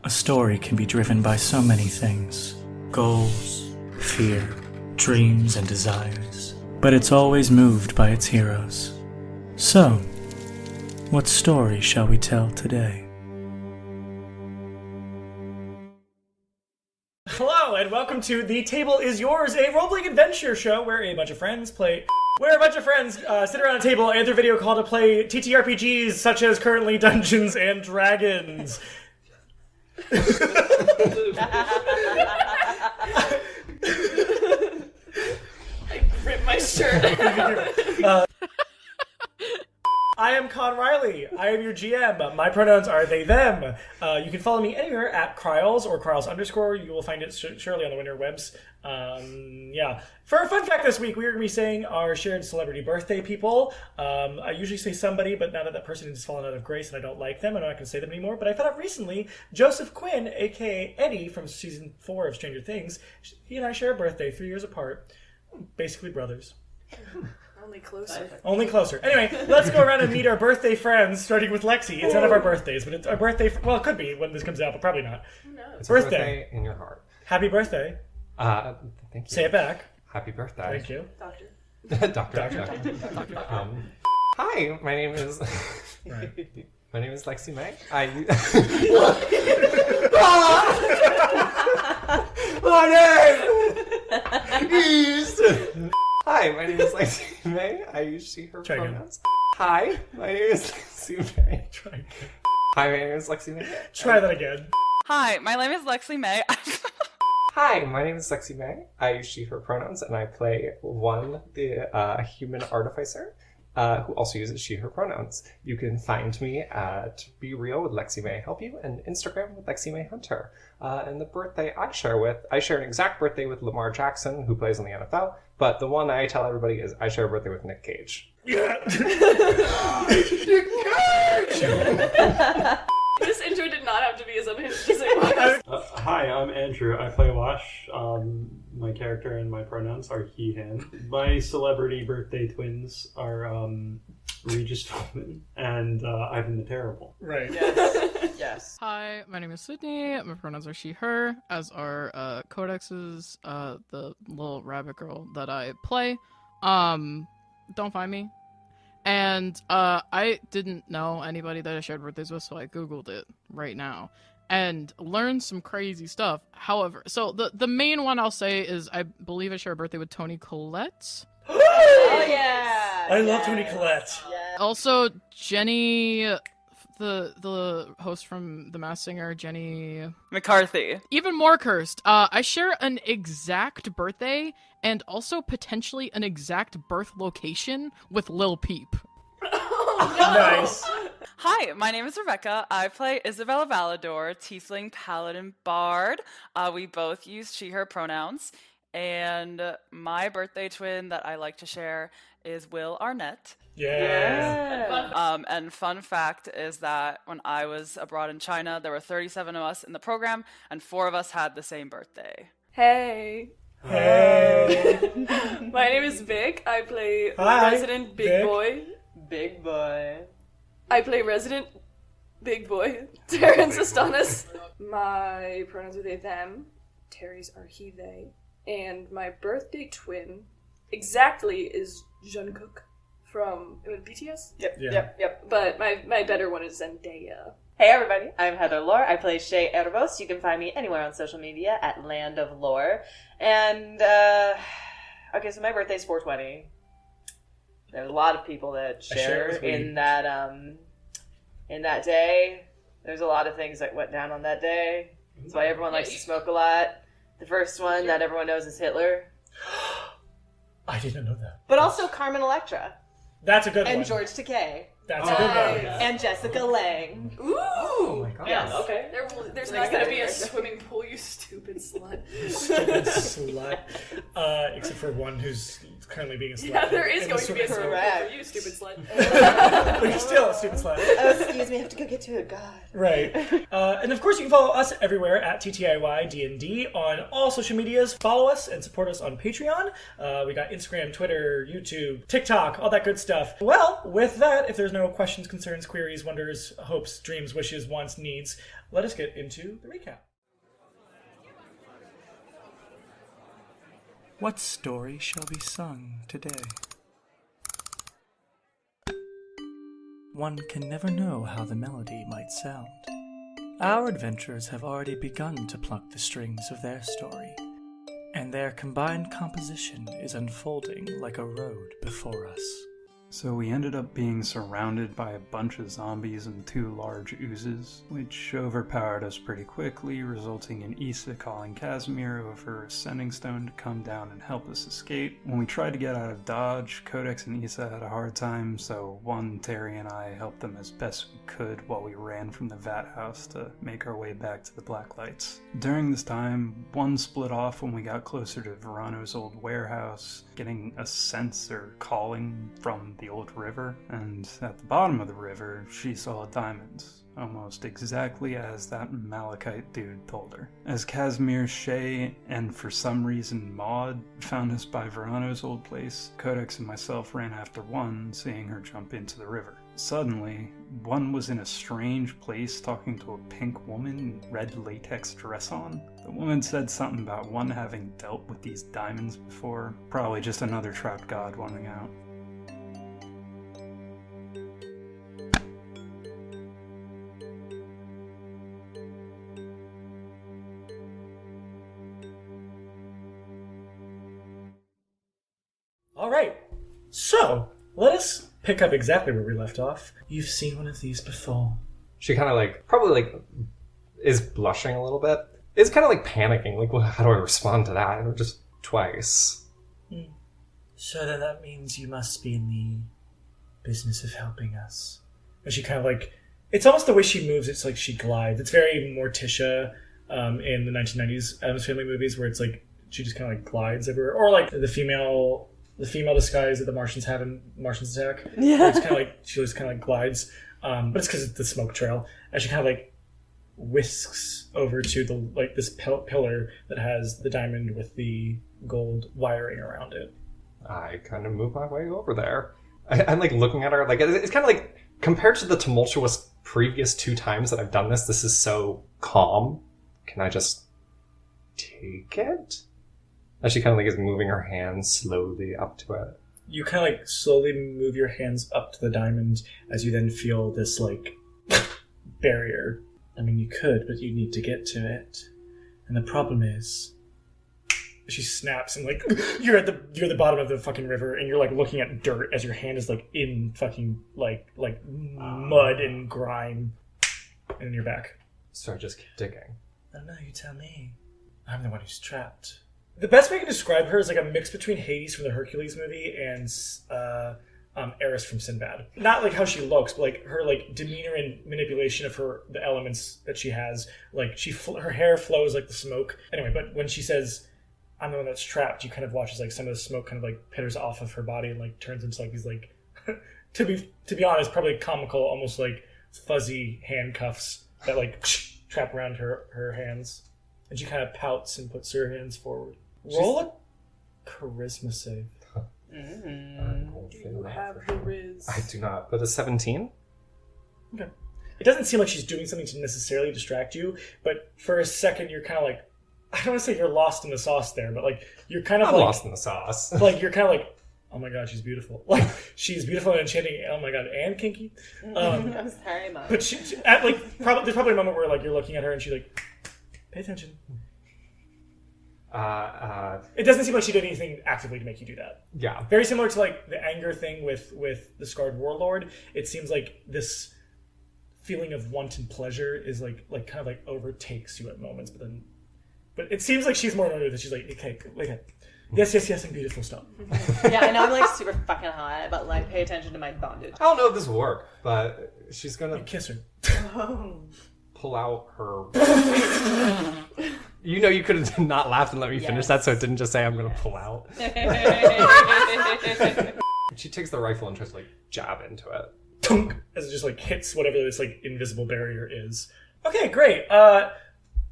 A story can be driven by so many things. Goals, fear, dreams, and desires. But it's always moved by its heroes. So, what story shall we tell today? Hello, and welcome to The Table Is Yours, a role-playing adventure show where a bunch of friends sit around a table and through video call to play TTRPGs such as currently Dungeons and Dragons. I ripped my shirt. I am Con Riley. I am your GM. My pronouns are they, them. You can follow me anywhere at Kryles or Kryles_. You will find it surely on the interwebs. Yeah. For a fun fact this week, we are going to be saying our shared celebrity birthday people. I usually say somebody, but now that person has fallen out of grace and I don't like them, I'm not going to say them anymore. But I found out recently, Joseph Quinn, a.k.a. Eddie from season 4 of Stranger Things, he and I share a birthday 3 years apart. Basically brothers. Only closer. Only closer. Anyway, let's go around and meet our birthday friends, starting with Lexi. It's none of our birthdays, but it's our birthday. Well, it could be when this comes out, but probably not. No. It's Birthday. a birthday in your heart. Happy birthday. Thank you. Say it back. Happy birthday. Thank you. Doctor. Doctor. Hi, my name is. Right. My name is Lexi May. My name is. Hi, my name is Lexi May. I use she, her Try again. pronouns. Hi, my name is Lexi May. Try again. Hi, my name is Lexi May. Try that again. Hi, my name is Lexi May. Hi, my name is Lexi May. I use she, her pronouns, and I play the human artificer, who also uses she, her pronouns. You can find me at Be Real with Lexi May Help You and Instagram with Lexi May Hunter. And the birthday I share an exact birthday with Lamar Jackson, who plays in the NFL, but the one I tell everybody is I share a birthday with Nick Cage. Yeah. Nick Cage! This intro did not have to be as unhinged as it was. Hi, I'm Andrew. I play Wash. My character and my pronouns are he, him. My celebrity birthday twins are Regis Philbin and Ivan the Terrible. Right. Yes. Hi, my name is Sydney. My pronouns are she, her, as are Codex's, the little rabbit girl that I play. Don't find me. And I didn't know anybody that I shared birthdays with, so I googled it right now and learned some crazy stuff. However, so the main one I'll say is I believe I share a birthday with Toni Collette. Oh yeah. I love Toni Collette. Yeah. Also, Jenny, the host from The Masked Singer, Jenny McCarthy. Even more cursed. I share an exact birthday and also potentially an exact birth location with Lil Peep. Nice. Hi, my name is Rebecca. I play Isabella Valador, Tiefling Paladin Bard. We both use she, her pronouns. And my birthday twin that I like to share is Will Arnett. Yeah. And fun fact is that when I was abroad in China, there were 37 of us in the program, and 4 of us had the same birthday. Hey. Hey. My name is Vic. I play Hi, Resident Big Vic. Boy. Big boy. I play Resident Big Boy, Terrence Astonis. My pronouns are they, them. Terry's are he, they. And my birthday twin exactly is Jungkook from BTS. Yep. But my better one is Zendaya. Hey everybody, I'm Heather Lore. I play Shay Erebos. You can find me anywhere on social media at Land of Lore. And, okay, so my birthday's 420. There's a lot of people that share in that day. There's a lot of things that went down on that day. That's why everyone likes to smoke a lot. The first one that everyone knows is Hitler. I didn't know that. But also Carmen Electra. That's a good one. And George Takei. That's a good one. And Jessica Lange. Ooh! Oh my god. Yes. Okay. There's not going to be a swimming pool, you stupid slut. Stupid slut. Except for one who's currently being a slut. Yeah, there is in going the to be a sort of- slut Correct. for you, stupid slut. But you're still a stupid slut. Oh, excuse me, I have to go get to it. God. Right. And of course, you can follow us everywhere at TTIYDND on all social medias. Follow us and support us on Patreon. We got Instagram, Twitter, YouTube, TikTok, all that good stuff. Well, with that, if there's no questions, concerns, queries, wonders, hopes, dreams, wishes, wants, needs, let us get into the recap. What story shall be sung today? One can never know how the melody might sound. Our adventurers have already begun to pluck the strings of their story, and their combined composition is unfolding like a road before us. So we ended up being surrounded by a bunch of zombies and 2 large oozes, which overpowered us pretty quickly, resulting in Issa calling Casimir over a sending stone to come down and help us escape. When we tried to get out of Dodge, Codex and Issa had a hard time, so Terry and I helped them as best we could while we ran from the Vat House to make our way back to the Blacklights. During this time, one split off when we got closer to Verano's old warehouse, getting a sense or calling from the old river, and at the bottom of the river she saw a diamond, almost exactly as that Malachite dude told her. As Casimir, Shay, and for some reason Maud found us by Verano's old place, Codex and myself ran after one, seeing her jump into the river. Suddenly, one was in a strange place talking to a pink woman, red latex dress on. The woman said something about one having dealt with these diamonds before, probably just another trapped god wanting out. All right. So, let us pick up exactly where we left off. You've seen one of these before. She kind of probably is blushing a little bit. It's kind of panicking. Well, how do I respond to that? And just twice. So then that means you must be in the business of helping us. And she kind of it's almost the way she moves. It's like she glides. It's very Morticia in the 1990s Addams Family movies, where it's she just kind of glides everywhere, or the female disguise that the Martians have in Martians Attack. Yeah. It's kind of she just kind of glides, but it's because it's the smoke trail, and she kind of whisks over to the this pillar that has the diamond with the gold wiring around it. I kind of move my way over there. I'm looking at her. It's kind of compared to the tumultuous previous 2 times that I've done this. This is so calm. Can I just take it? As she kind of is moving her hands slowly up to it. You kind of slowly move your hands up to the diamond as you then feel this barrier. I mean, you could, but you need to get to it. And the problem is, she snaps and you're at the bottom of the fucking river and you're looking at dirt as your hand is in fucking mud and grime, and you're back. So I just keep digging. I don't know, you tell me. I'm the one who's trapped. The best way I can describe her is a mix between Hades from the Hercules movie and Eris from Sinbad. Not how she looks, but her demeanor and manipulation of the elements that she has. Her hair flows like the smoke. Anyway, but when she says, "I'm the one that's trapped," you kind of watch as some of the smoke kind of pitters off of her body and turns into these to be honest, probably comical, almost fuzzy handcuffs that trap around her hands. And she kind of pouts and puts her hands forward. Roll a charisma save. Do you have charisma? I do not, but a 17? Okay. It doesn't seem like she's doing something to necessarily distract you, but for a second you're kind of I don't want to say you're lost in the sauce there, but you're kind of I'm lost in the sauce. You're kind of oh my god, she's beautiful. She's beautiful and enchanting, oh my god, and kinky. I'm sorry, Mom. But she at there's probably a moment where you're looking at her and she's pay attention. It doesn't seem like she did anything actively to make you do that. Yeah. Very similar to the anger thing with the Scarred Warlord. It seems like this feeling of wanton pleasure is kind of overtakes you at moments, but it seems like she's more annoyed with it. She's okay, yes, I'm beautiful, stop. Yeah, I know I'm super fucking hot, but pay attention to my bondage. I don't know if this will work, but she's gonna You kiss her. pull out her You know, you could have not laughed and let me finish Yes. that, so it didn't just say I'm gonna pull out. She takes the rifle and tries to like jab into it. Tunk, as it just like hits whatever this like invisible barrier is. Okay, great.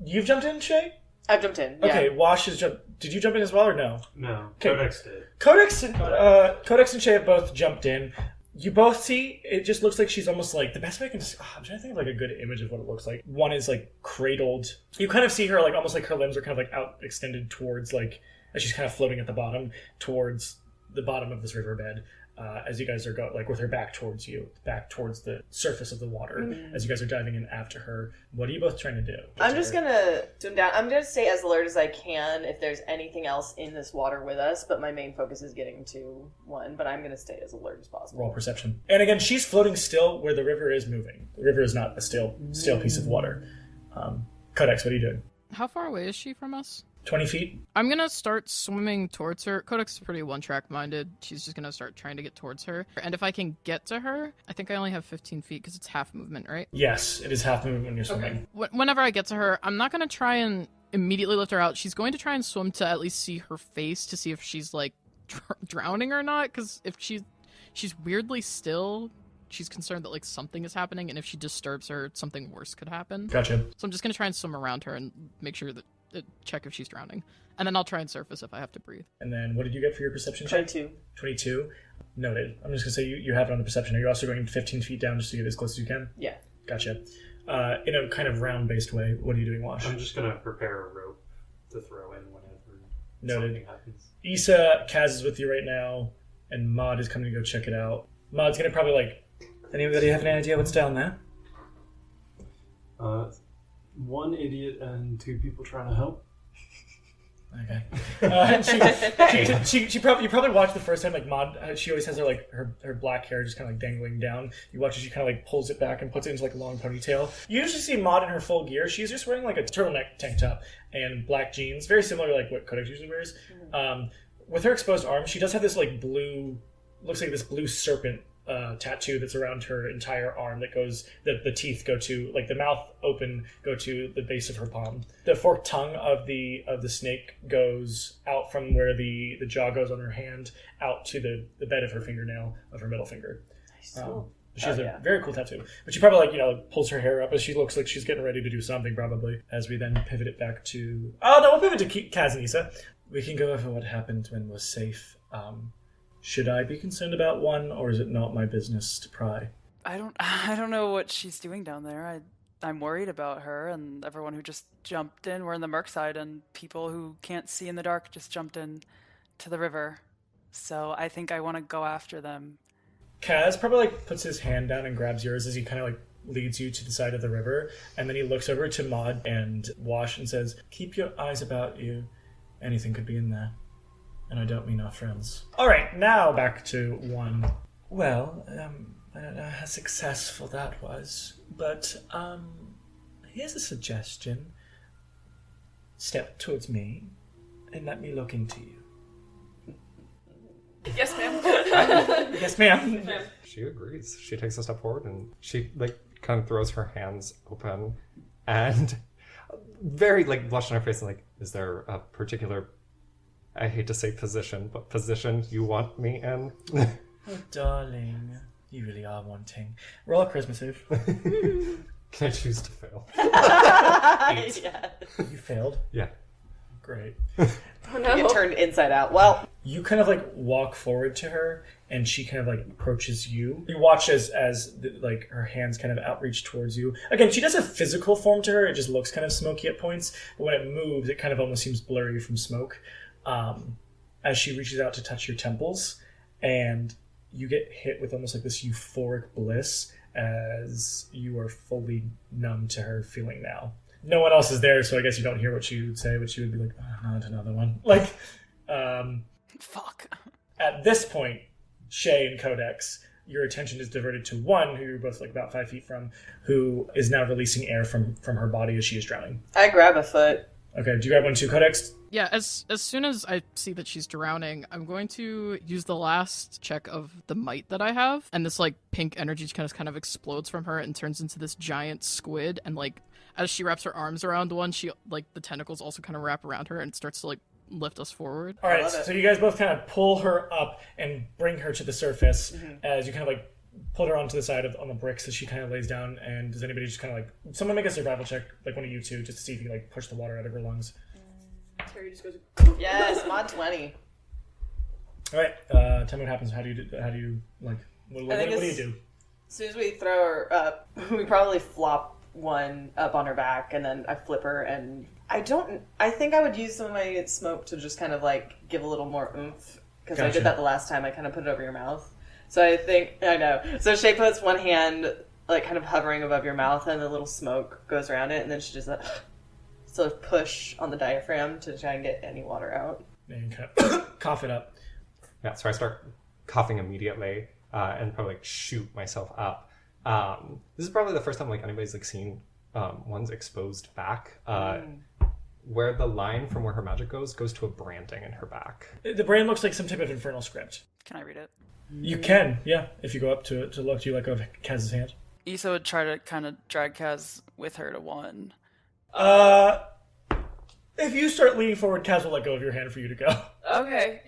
You've jumped in, Shay? I've jumped in. Yeah. Okay, Wash has jumped. Did you jump in as well or no? No, Okay. Codex did. Codex and Shay have both jumped in. You both see, it just looks like she's almost like, the best way I can I'm trying to think of like a good image of what it looks like. One is like cradled. You kind of see her like, almost like her limbs are kind of like out extended towards like, as she's kind of floating at the bottom, towards the bottom of this riverbed. As you guys are going, like with her back towards you, back towards the surface of the water, as you guys are diving in after her. What are you both trying to do? I'm just gonna swim down. I'm gonna stay as alert as I can if there's anything else in this water with us, but my main focus is getting to one, but I'm gonna stay as alert as possible. Roll perception. And again, she's floating still where the river is moving. The river is not a still piece of water. Codex, what are you doing? How far away is she from us? 20 feet? I'm gonna start swimming towards her. Codex is pretty one-track minded. She's just gonna start trying to get towards her. And if I can get to her, I think I only have 15 feet because it's half movement, right? Yes, it is half movement when you're swimming. Whenever I get to her, I'm not gonna try and immediately lift her out. She's going to try and swim to at least see her face to see if she's like drowning or not. Because if she's weirdly still, she's concerned that like something is happening, and if she disturbs her, something worse could happen. Gotcha. So I'm just gonna try and swim around her and make sure that check if she's drowning, and then I'll try and surface if I have to breathe. And then what did you get for your perception check? 22. Noted. I'm just gonna say you have it on the perception. Are you also going 15 feet down just to get as close as you can? Yeah. Gotcha. In a kind of round-based way, what are you doing, Wash? I'm just gonna prepare a rope to throw in whenever Noted. something happens. Issa, Kaz is with you right now, and Maud is coming to go check it out. Maud's gonna probably like, anybody have any idea what's down there? One idiot and two people trying to help. Okay. You probably watched the first time, like Maud, she always has her like her black hair just kind of like dangling down. You watch as she kind of like pulls it back and puts it into like a long ponytail. You usually see Maud in her full gear. She's just wearing like a turtleneck tank top and black jeans, very similar to like what Codex usually wears. With her exposed arms, she does have this like blue, looks like this blue serpent tattoo that's around her entire arm that goes, the teeth go to, like the mouth open, go to the base of her palm. The forked tongue of the snake goes out from where the jaw goes on her hand out to the bed of her fingernail of her middle finger. She has a very cool tattoo. But she probably pulls her hair up as she looks like she's getting ready to do something probably, as we then pivot it back to... Oh no, we'll pivot to Kaz and Issa. We can go over what happened when we're safe. Should I be concerned about one, or is it not my business to pry? I don't know what she's doing down there. I'm worried about her and everyone who just jumped in. We're in the murk side, and people who can't see in the dark just jumped in to the river. So I think I want to go after them. Kaz probably puts his hand down and grabs yours as he kind of leads you to the side of the river, and then he looks over to Maud and Wash and says, "Keep your eyes about you. Anything could be in there. And I don't mean our friends." All right, now back to one. Well, I don't know how successful that was, but here's a suggestion. Step towards me and let me look into you. Yes, ma'am. Yes, ma'am. She agrees. She takes a step forward and she kind of throws her hands open and very blush on her face and is there a particular, I hate to say position, but position you want me in? Oh, darling, you really are wanting. Roll a charisma save. Can I choose to fail? Yeah. You failed? Yeah. Great. Oh no. Get turned inside out. Well, you kind of walk forward to her, and she kind of approaches you. You watch as her hands kind of outreach towards you. Again, she does have physical form to her. It just looks kind of smoky at points, but when it moves, it kind of almost seems blurry from smoke. As she reaches out to touch your temples, and you get hit with almost this euphoric bliss as you are fully numb to her feeling now. No one else is there, so I guess you don't hear what she would say, but she would be like, "Oh, not another one." Fuck. At this point, Shay and Codex, your attention is diverted to one who you're both about 5 feet from, who is now releasing air from her body as she is drowning. I grab a foot. Okay, do you grab one too, Codex? Yeah, as soon as I see that she's drowning, I'm going to use the last check of the might that I have, and this pink energy kind of explodes from her and turns into this giant squid, and as she wraps her arms around one, she like the tentacles also kind of wrap around her and starts to like lift us forward. All right, love it. so you guys both kind of pull her up and bring her to the surface as you kind of like pull her onto the side on the bricks as she kind of lays down. And does anybody just kind of like someone make a survival check, like one of you two, just to see if you can like push the water out of her lungs? Terry just goes. Yes, mod 20. All right, tell me what happens. How do you like? What do you do? As soon as we throw her up, we probably flop one up on her back, and then I flip her, and I think I would use some of my smoke to just kind of like give a little more oomph, because I Gotcha. did that the last time. I kind of put it over your mouth. So I know. So Shay puts one hand like kind of hovering above your mouth, and the little smoke goes around it, and then she does that sort of push on the diaphragm to try and get any water out. And you kind of cough it up. Yeah, so I start coughing immediately and probably like shoot myself up. This is probably the first time like anybody's like seen one's exposed back. Where the line from where her magic goes to a branding in her back. The brand looks like some type of infernal script. Can I read it? You can, yeah, if you go up to it to look. Do you let go of Kaz's hand? Issa would try to kind of drag Kaz with her to one. If you start leaning forward, Kaz will let go of your hand for you to go. Okay.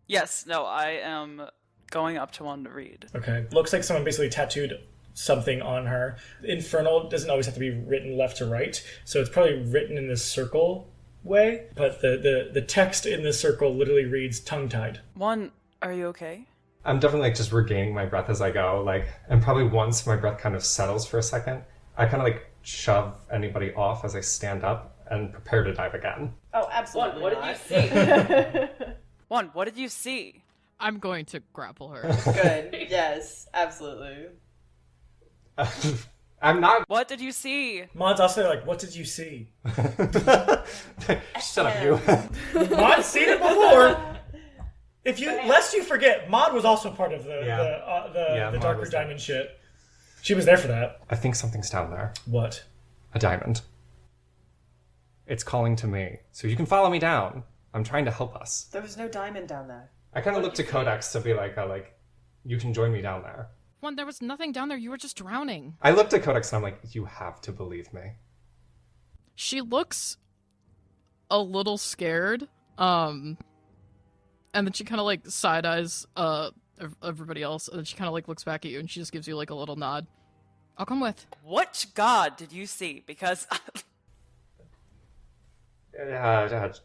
Yes, no, I am going up to one to read. Okay. Looks like someone basically tattooed something on her. Infernal doesn't always have to be written left to right, so it's probably written in this circle way, but the text in this circle literally reads tongue-tied. One, are you okay? I'm definitely like just regaining my breath as I go, like, and probably once my breath kind of settles for a second, I kind of like shove anybody off as I stand up and prepare to dive again. Oh, absolutely. What not. did you see? One, what did you see? I'm going to grapple her. Good. Yes, absolutely. I'm not. What did you see? Maud's also like, what did you see? Shut up, you. Maud's seen it before. Lest you forget, Maud was also part of the Maud Darker was there. Diamond shit. She was there for that. I think something's down there. What? A diamond. It's calling to me, so you can follow me down. I'm trying to help us. There was no diamond down there. I kind of look to Codex to be like, you can join me down there. One, there was nothing down there. You were just drowning. I look to Codex and I'm like, you have to believe me. She looks a little scared. And then she kind of like side eyes everybody else, and then she kind of like looks back at you, and she just gives you like a little nod. I'll come with. Which god did you see? Because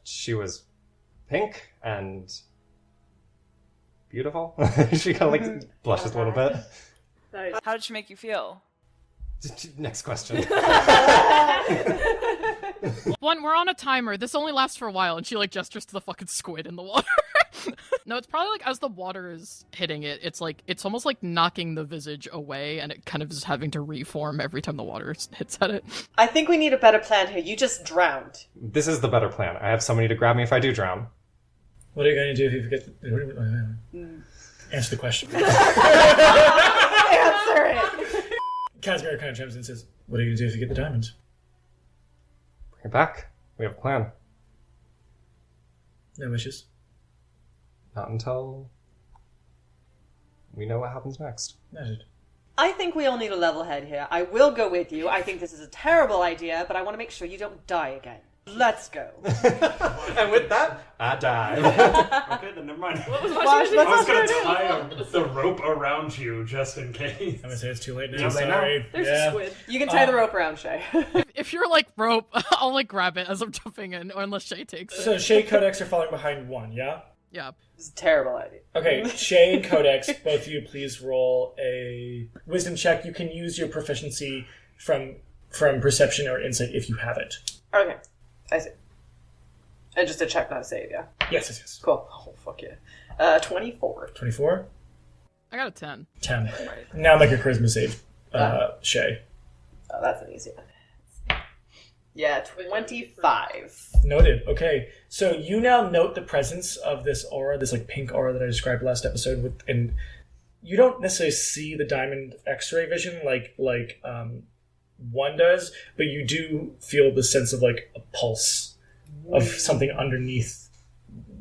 She was pink and beautiful. She kind of like blushes a little bit. Nice. how did she make you feel? Next question. One, we're on a timer. This only lasts for a while, and she like gestures to the fucking squid in the water. No, it's probably like as the water is hitting it, it's almost like knocking the visage away, and it kind of is having to reform every time the water hits at it. I think we need a better plan here. You just drowned. This is the better plan. I have somebody to grab me if I do drown. What are you going to do if you forget answer the question. Answer it. Casimir kind of chimes in and says, what are you going to do if you get the diamonds? Bring it back. We have a plan. No wishes. Not until we know what happens next. Noted. I think we all need a level head here. I will go with you. I think this is a terrible idea, but I want to make sure you don't die again. Let's go. And with that, I dive. Okay, then never mind. What was Watch, my I was gonna choice? tie the rope around you just in case. I'm going to say it's too late now. Too late now. Sorry. There's Yeah. a squid. You can tie the rope around Shay. If you're like rope, I'll like grab it as I'm jumping in, or unless Shay takes it. So Shay, Codex are falling behind one, yeah? Yeah. This is a terrible idea. Okay, Shay and Codex, both of you please roll a wisdom check. You can use your proficiency from perception or insight if you have it. Okay, I see. And just a check, not a save, yeah? Yes. Cool. Oh, fuck yeah. 24. 24? I got a 10. 10. Now make a charisma save, Shay. Oh, that's an easy one. Yeah, 25. Noted. Okay, so you now note the presence of this aura, this like pink aura that I described last episode, and you don't necessarily see the diamond X-ray vision like one does, but you do feel the sense of like a pulse of something underneath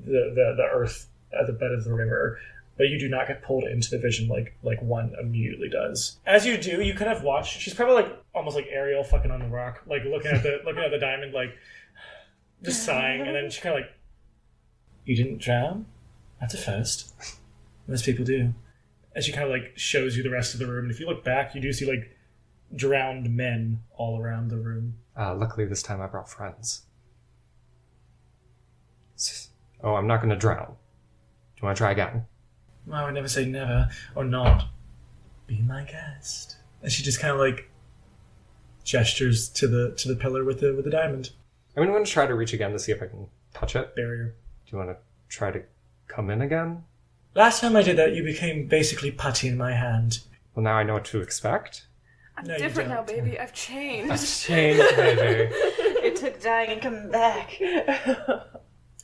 the earth at the bed of the river. but you do not get pulled into the vision like one immediately does. As you do, you kind of watch. She's probably like almost like Ariel fucking on the rock, like looking at the diamond, like just sighing, and then she kind of like, "You didn't drown? That's a first. Most people do." And she kind of like shows you the rest of the room, and if you look back, you do see like drowned men all around the room. Luckily, this time I brought friends. Oh, I'm not going to drown. Do you want to try again? Well, I would never say never or not. Be my guest. And she just kind of like gestures to the pillar with the diamond I'm going to try to reach again to see if I can touch it. barrier. Do you want to try to come in again? Last time I did that, you became basically putty in my hand. Well, now I know what to expect. I'm No, you different now, don't. baby. I've changed. I've changed, baby. It took dying and coming back.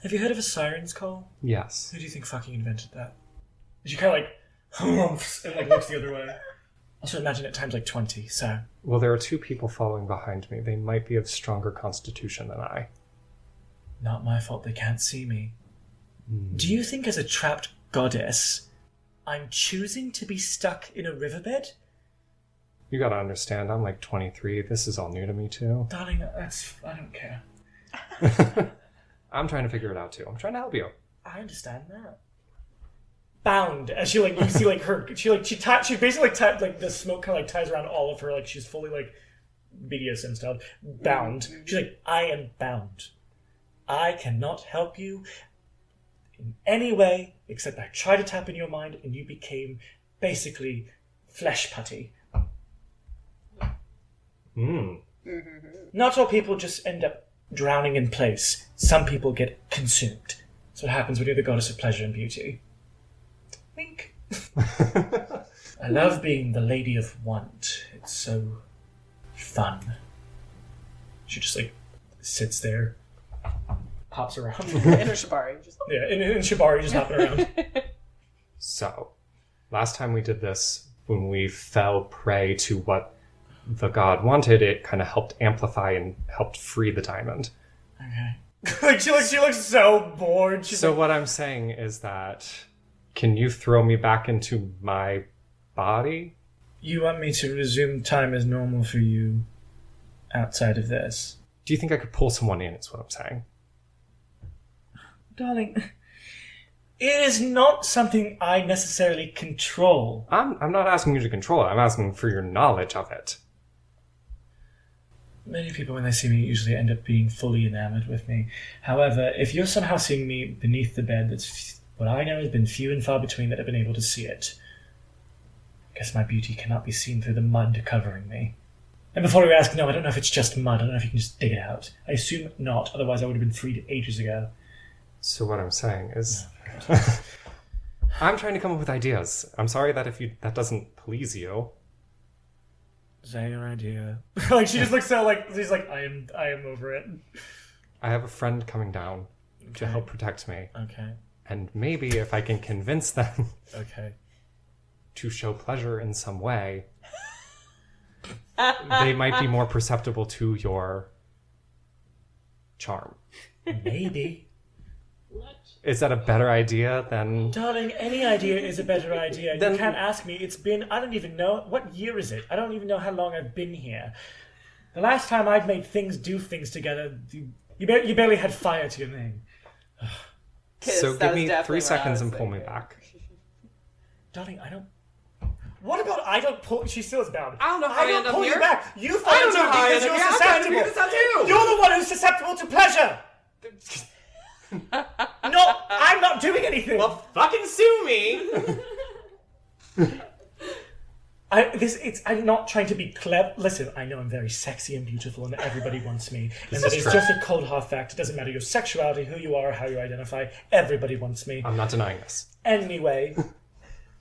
Have you heard of a siren's call? Yes. Who do you think fucking invented that? She kind of like humps and like looks the other way. Also imagine it times like 20, so... Well, there are two people following behind me. They might be of stronger constitution than I. Not my fault they can't see me. Do you think as a trapped goddess, I'm choosing to be stuck in a riverbed? You gotta understand, I'm like 23. This is all new to me, too. Darling, I don't care. I'm trying to figure it out, too. I'm trying to help you. I understand that. Bound, as she like, you see like her, she basically like the smoke kind of like ties around all of her, like she's fully like BDSM style. Bound. She's like, I am bound. I cannot help you in any way except I try to tap in your mind and you became basically flesh putty. Not all people just end up drowning in place. Some people get consumed. That's what happens when you're the goddess of pleasure and beauty. Wink. I love being the lady of want. It's so fun. She just like sits there, hops around. In her shibari. Yeah, in shibari, just hopping around. So, last time we did this, when we fell prey to what the god wanted, it kind of helped amplify and helped free the diamond. Okay. Like she looks so bored. She's So like, what I'm saying is that, can you throw me back into my body? you want me to resume time as normal for you outside of this? Do you think I could pull someone in, is what I'm saying? Darling, it is not something I necessarily control. I'm not asking you to control it. I'm asking for your knowledge of it. Many people, when they see me, usually end up being fully enamored with me. However, if you're somehow seeing me beneath the bed, that's what I know has been few and far between that have been able to see it. I guess my beauty cannot be seen through the mud covering me. And before you ask, no, I don't know if it's just mud. I don't know if you can just dig it out. I assume not, otherwise I would have been freed ages ago. So what I'm saying is, I'm trying to come up with ideas. I'm sorry that that doesn't please you. Is that your idea? Like she just looks so like she's like I am over it. I have a friend coming down to Okay. help protect me. Okay. And maybe if I can convince them Okay. to show pleasure in some way, they might be more perceptible to your charm. Maybe. Is that a better idea than... Darling, any idea is a better idea. Then- You can't ask me. It's been, I don't even know, what year is it? I don't even know how long I've been here. The last time I'd made things do things together, you barely had fire to your name. So give me 3 seconds and pull me back. Darling, I don't... What about I don't pull... She still is bound. I don't know how I don't end up pull you here. back. You I find don't know it how I because end up you're here. I'm trying to susceptible. figure this out too. You're the one who's susceptible to pleasure. No, I'm not doing anything. Well, fucking sue me. I'm not trying to be clever. Listen, I know I'm very sexy and beautiful and everybody wants me. And This that is is true. just a cold hard fact. It doesn't matter your sexuality, who you are, how you identify. Everybody wants me. I'm not denying this. Anyway,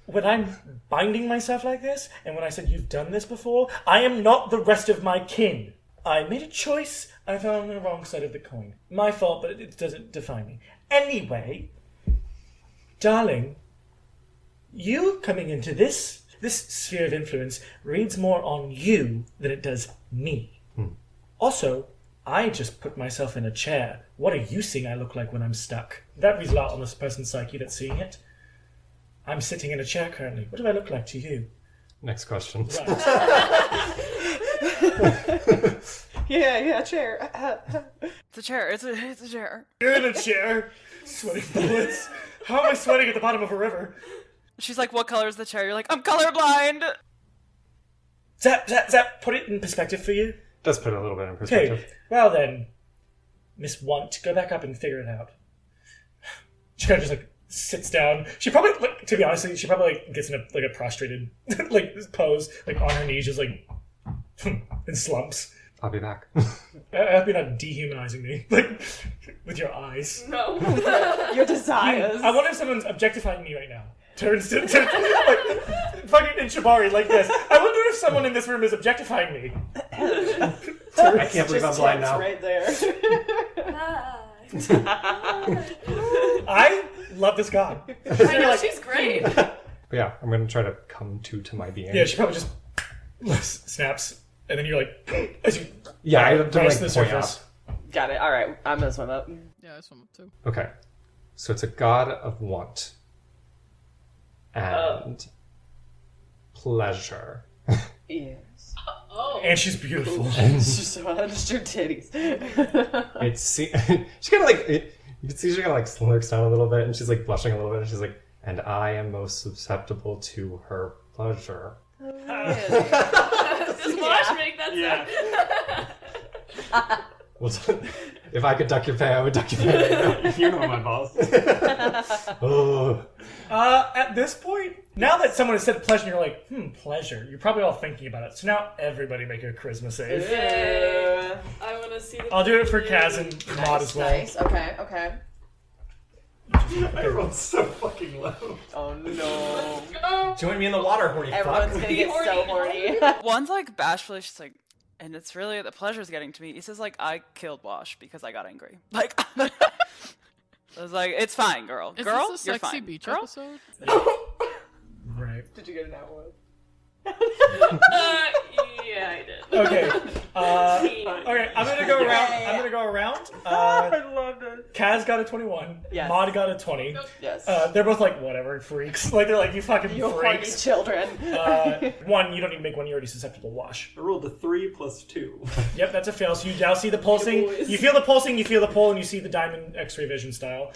when I'm binding myself like this, and when I said you've done this before, I am not the rest of my kin. I made a choice. I fell on the wrong side of the coin. My fault, but it doesn't define me. Anyway, darling, you coming into this sphere of influence reads more on you than it does me. Also, I just put myself in a chair. What are you seeing I look like when I'm stuck? That reads a lot on this person's psyche that's seeing it. I'm sitting in a chair currently. What do I look like to you? Next question. Yeah, chair. It's a chair. It's a chair. You're in a chair. Sweating bullets. How am I sweating at the bottom of a river? She's like, what color is the chair? You're like, I'm colorblind. Zap, put it in perspective for you. Does put it a little bit in perspective. Okay, well then, Miss Want, go back up and figure it out. She kind of just sits down. She probably, to be honest, she probably gets in a prostrated pose, on her knees, just in slumps. I'll be back. I hope you're not dehumanizing me, with your eyes. No. Your desires. I wonder if someone's objectifying me right now. Turns to fucking in Shibari like this. I wonder if someone in this room is objectifying me. I can't believe I'm blind now. Right there. I love this god. I know, she's great. But yeah, I'm going to try to come to my being. Yeah, she probably just snaps, and then you're like, as you I don't rise to the point up. surface. Got it. All right, I'm gonna swim up. Yeah, I swim up too. Okay. So it's a god of want. And pleasure. Yes. And she's beautiful. It's just so just your titties. She kind of you can see she kind of slurks down a little bit, and she's blushing a little bit, and she's like, and I am most susceptible to her pleasure. Does Wash make that sound? Well, if I could duck your pay, I would duck your pay. You know my boss. Oh. At this point, now that someone has said pleasure, you're like, pleasure. You're probably all thinking about it. So now everybody make a charisma save. Yay. I want to see the I'll do it for Kaz and Maud as well. Nice. Okay. I rolled so fucking low. Oh no. Join me in the water, horny Everyone's fuck. gonna get so horny. One's bashfully, she's like, and it's really, the pleasure's getting to me. He says I killed Wash because I got angry. I was like, it's fine, girl. Is Girl, this a you're sexy fine. beach Girl? episode? Right. Did you get an outward? Yeah, I did. Okay. Okay, I'm gonna go around. I love it. Kaz got a 21. Yes. Maud got a 20. Yes. They're both whatever, freaks. They're like, you fucking You horny freaks. children. One, you don't need to make one, you're already susceptible to Wash. I rolled a 3 plus 2. Yep, that's a fail. So you now see the pulsing. You feel the pulsing, you feel the pull, and you see the diamond X-ray vision style.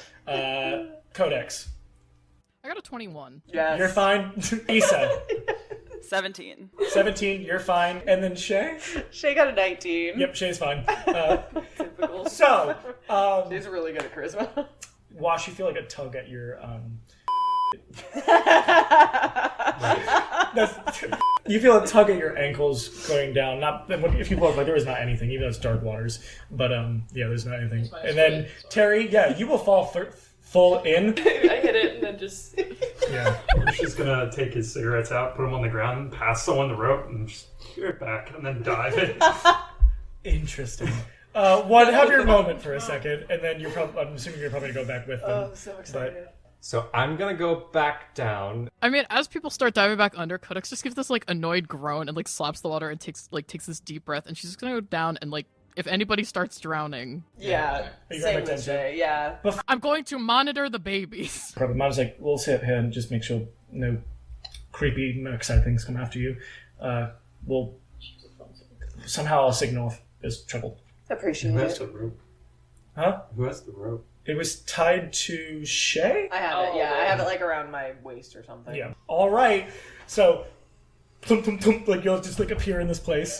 Codex. I got a 21. Yes. You're fine. Issa. 17. 17, you're fine. And then Shay? Shay got a 19. Yep, Shay's fine. Typical. So, She's really good at charisma. Wash, you feel like a tug at your, you feel a tug at your ankles going down. Not if you look, there is not anything, even though it's dark waters. But there's not anything. And then Terry, you will fall full in. I hit it and then just... Yeah. She's gonna take his cigarettes out, put them on the ground, pass someone the rope, and just give it back, and then dive in. Interesting. Have your moment for a second, and then I'm assuming you're probably gonna go back with them. Oh, I'm so excited. So I'm gonna go back down. I mean, as people start diving back under, Codex just gives this annoyed groan and slaps the water and takes this deep breath, and she's just gonna go down and if anybody starts drowning, Yeah. You Same got my with Shay. Yeah. I'm going to monitor the babies. Probably Mom's like, we'll sit here and just make sure no creepy, exciting things come after you. We'll somehow I'll signal if there's trouble. Appreciate Who has it. the rope? Huh? Who has the rope? It was tied to Shay? I have it. Yeah, I have it around my waist or something. Yeah. All right. So, thump, thump, thump, you'll just appear in this place.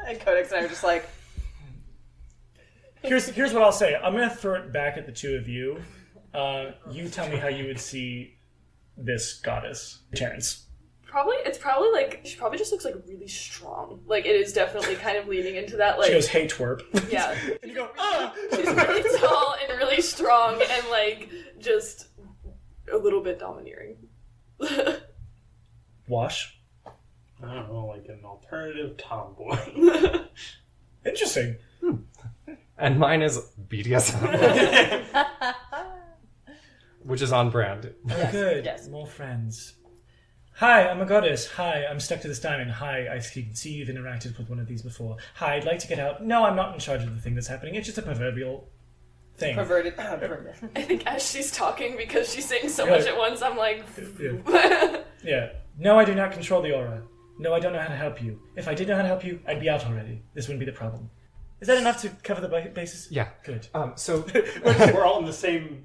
And Codex and I are just like, Here's what I'll say. I'm gonna throw it back at the two of you. You tell me how you would see this goddess, Terrence. It's probably she probably just looks really strong. It is definitely kind of leaning into that She goes, hey twerp. Yeah. And you go, She's really tall and really strong and just a little bit domineering. Wash. I don't know, an alternative tomboy. Interesting. And mine is BDSM. Which is on brand. Oh, good. Yes. More friends. Hi, I'm a goddess. Hi, I'm stuck to this diamond. Hi, I can see you've interacted with one of these before. Hi, I'd like to get out. No, I'm not in charge of the thing that's happening. It's just a proverbial thing. Perverted. I think as she's talking, because she's saying so Yeah. much at once, I'm like... Yeah. No, I do not control the aura. No, I don't know how to help you. If I did know how to help you, I'd be out already. This wouldn't be the problem. Is that enough to cover the bases? Yeah. Good. So We're all in the same.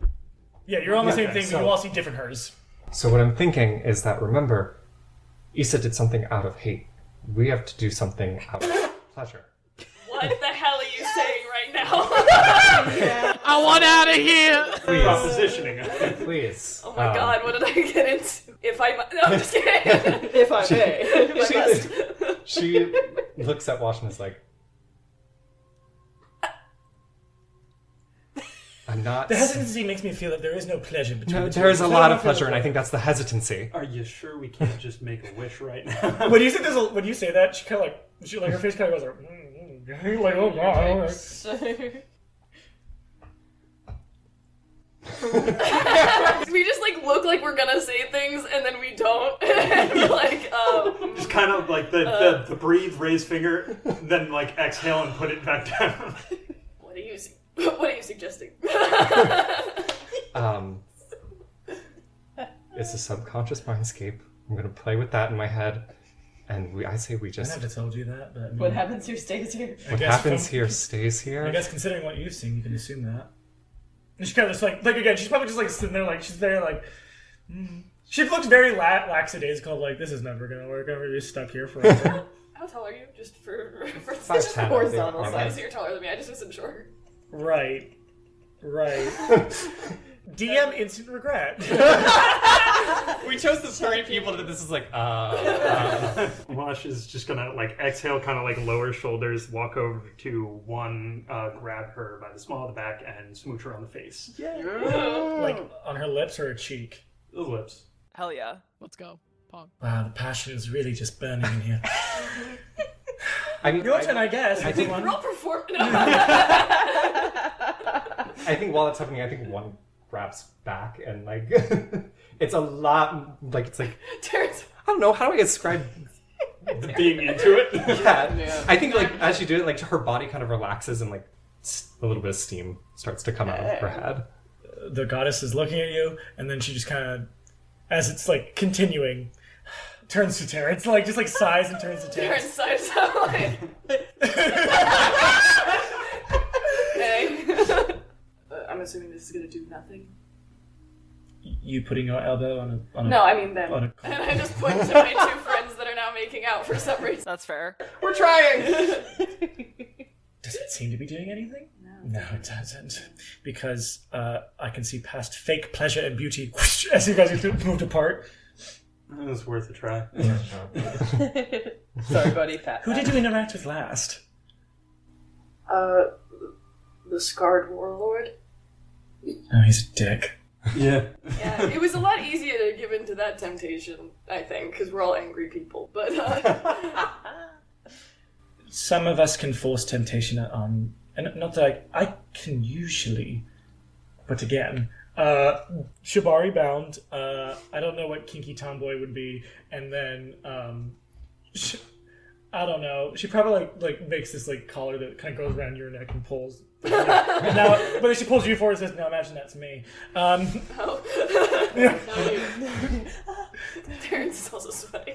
Yeah, you're on the same Okay, thing, so- but you all see different hers. So what I'm thinking is that, remember, Issa did something out of hate. We have to do something out of pleasure. What the hell are you saying right now? I want out of here. Propositioning. Please. Oh my god, what did I get into? If I... No, I'm just kidding. If I may. If I must. She looks at Wash and is like, I'm not... The hesitancy makes me feel that there is no pleasure between No, the two. there is a So I lot don't of feel pleasure, and I like- think that's the hesitancy. Are you sure we can't just make a wish right now? When you say when you say that, she kind of like her face kind of goes like oh god. We just like look like we're gonna say things and then we don't. And we're like, Just kind of like the breathe, raise finger, then like exhale and put it back down. what are you suggesting? It's a subconscious mindscape. I'm gonna play with that in my head, and I say we I just... never have told you that, but I mean, What happens here stays here. What guess happens from- here stays I here. guess considering what you've seen, you can assume that. And she kind of just like again, she's probably just like sitting there like she's there like. She looks very lackadaisical, like this is never gonna work. I'm gonna be stuck here forever. How tall are you? Just for 5'10", I think, horizontal on size. that. So you're taller than me. I just wasn't sure. Right. DM instant regret. We chose the three people that this is like, Wash is just gonna like exhale, kind of like lower shoulders, walk over to one, grab her by the small of the back, and smooch her on the face. Like on her lips or her cheek. The lips. Hell yeah. Let's go. Pog. Wow, the passion is really just burning in here. I mean, Your turn, I guess. I think We're all performing. I think while that's happening, I think one grabs back and like it's a lot like it's like Terrence. I don't know how do I describe The being into it. yeah. I think like as you do it, like her body kind of relaxes and like a little bit of steam starts to come out of her head. The goddess is looking at you, and then she just kind of, as it's like continuing, turns to Terrence, like just like sighs and turns to Terrence Terrence. sighs out like. Hey. I'm assuming this is gonna do nothing. You putting your elbow on a No, I mean them. on a And I just point to my two friends that are now making out for some reason. That's fair. We're trying. Does it seem to be doing anything? No, it doesn't. Because I can see past fake pleasure and beauty whoosh, as you guys moved apart. It was worth a try. Sorry, buddy. Pat. Who did you interact with last? The scarred warlord. Oh, he's a dick. Yeah. Yeah, it was a lot easier to give into that temptation, I think, because we're all angry people. But Some of us can force temptation on, and not that I can usually, but again, Shibari bound. I don't know what kinky tomboy would be, and then I don't know. She probably like makes this like collar that kind of goes around your neck and pulls. And now, but then she pulls you forward and says, "Now imagine that's me." Terrence is also sweating.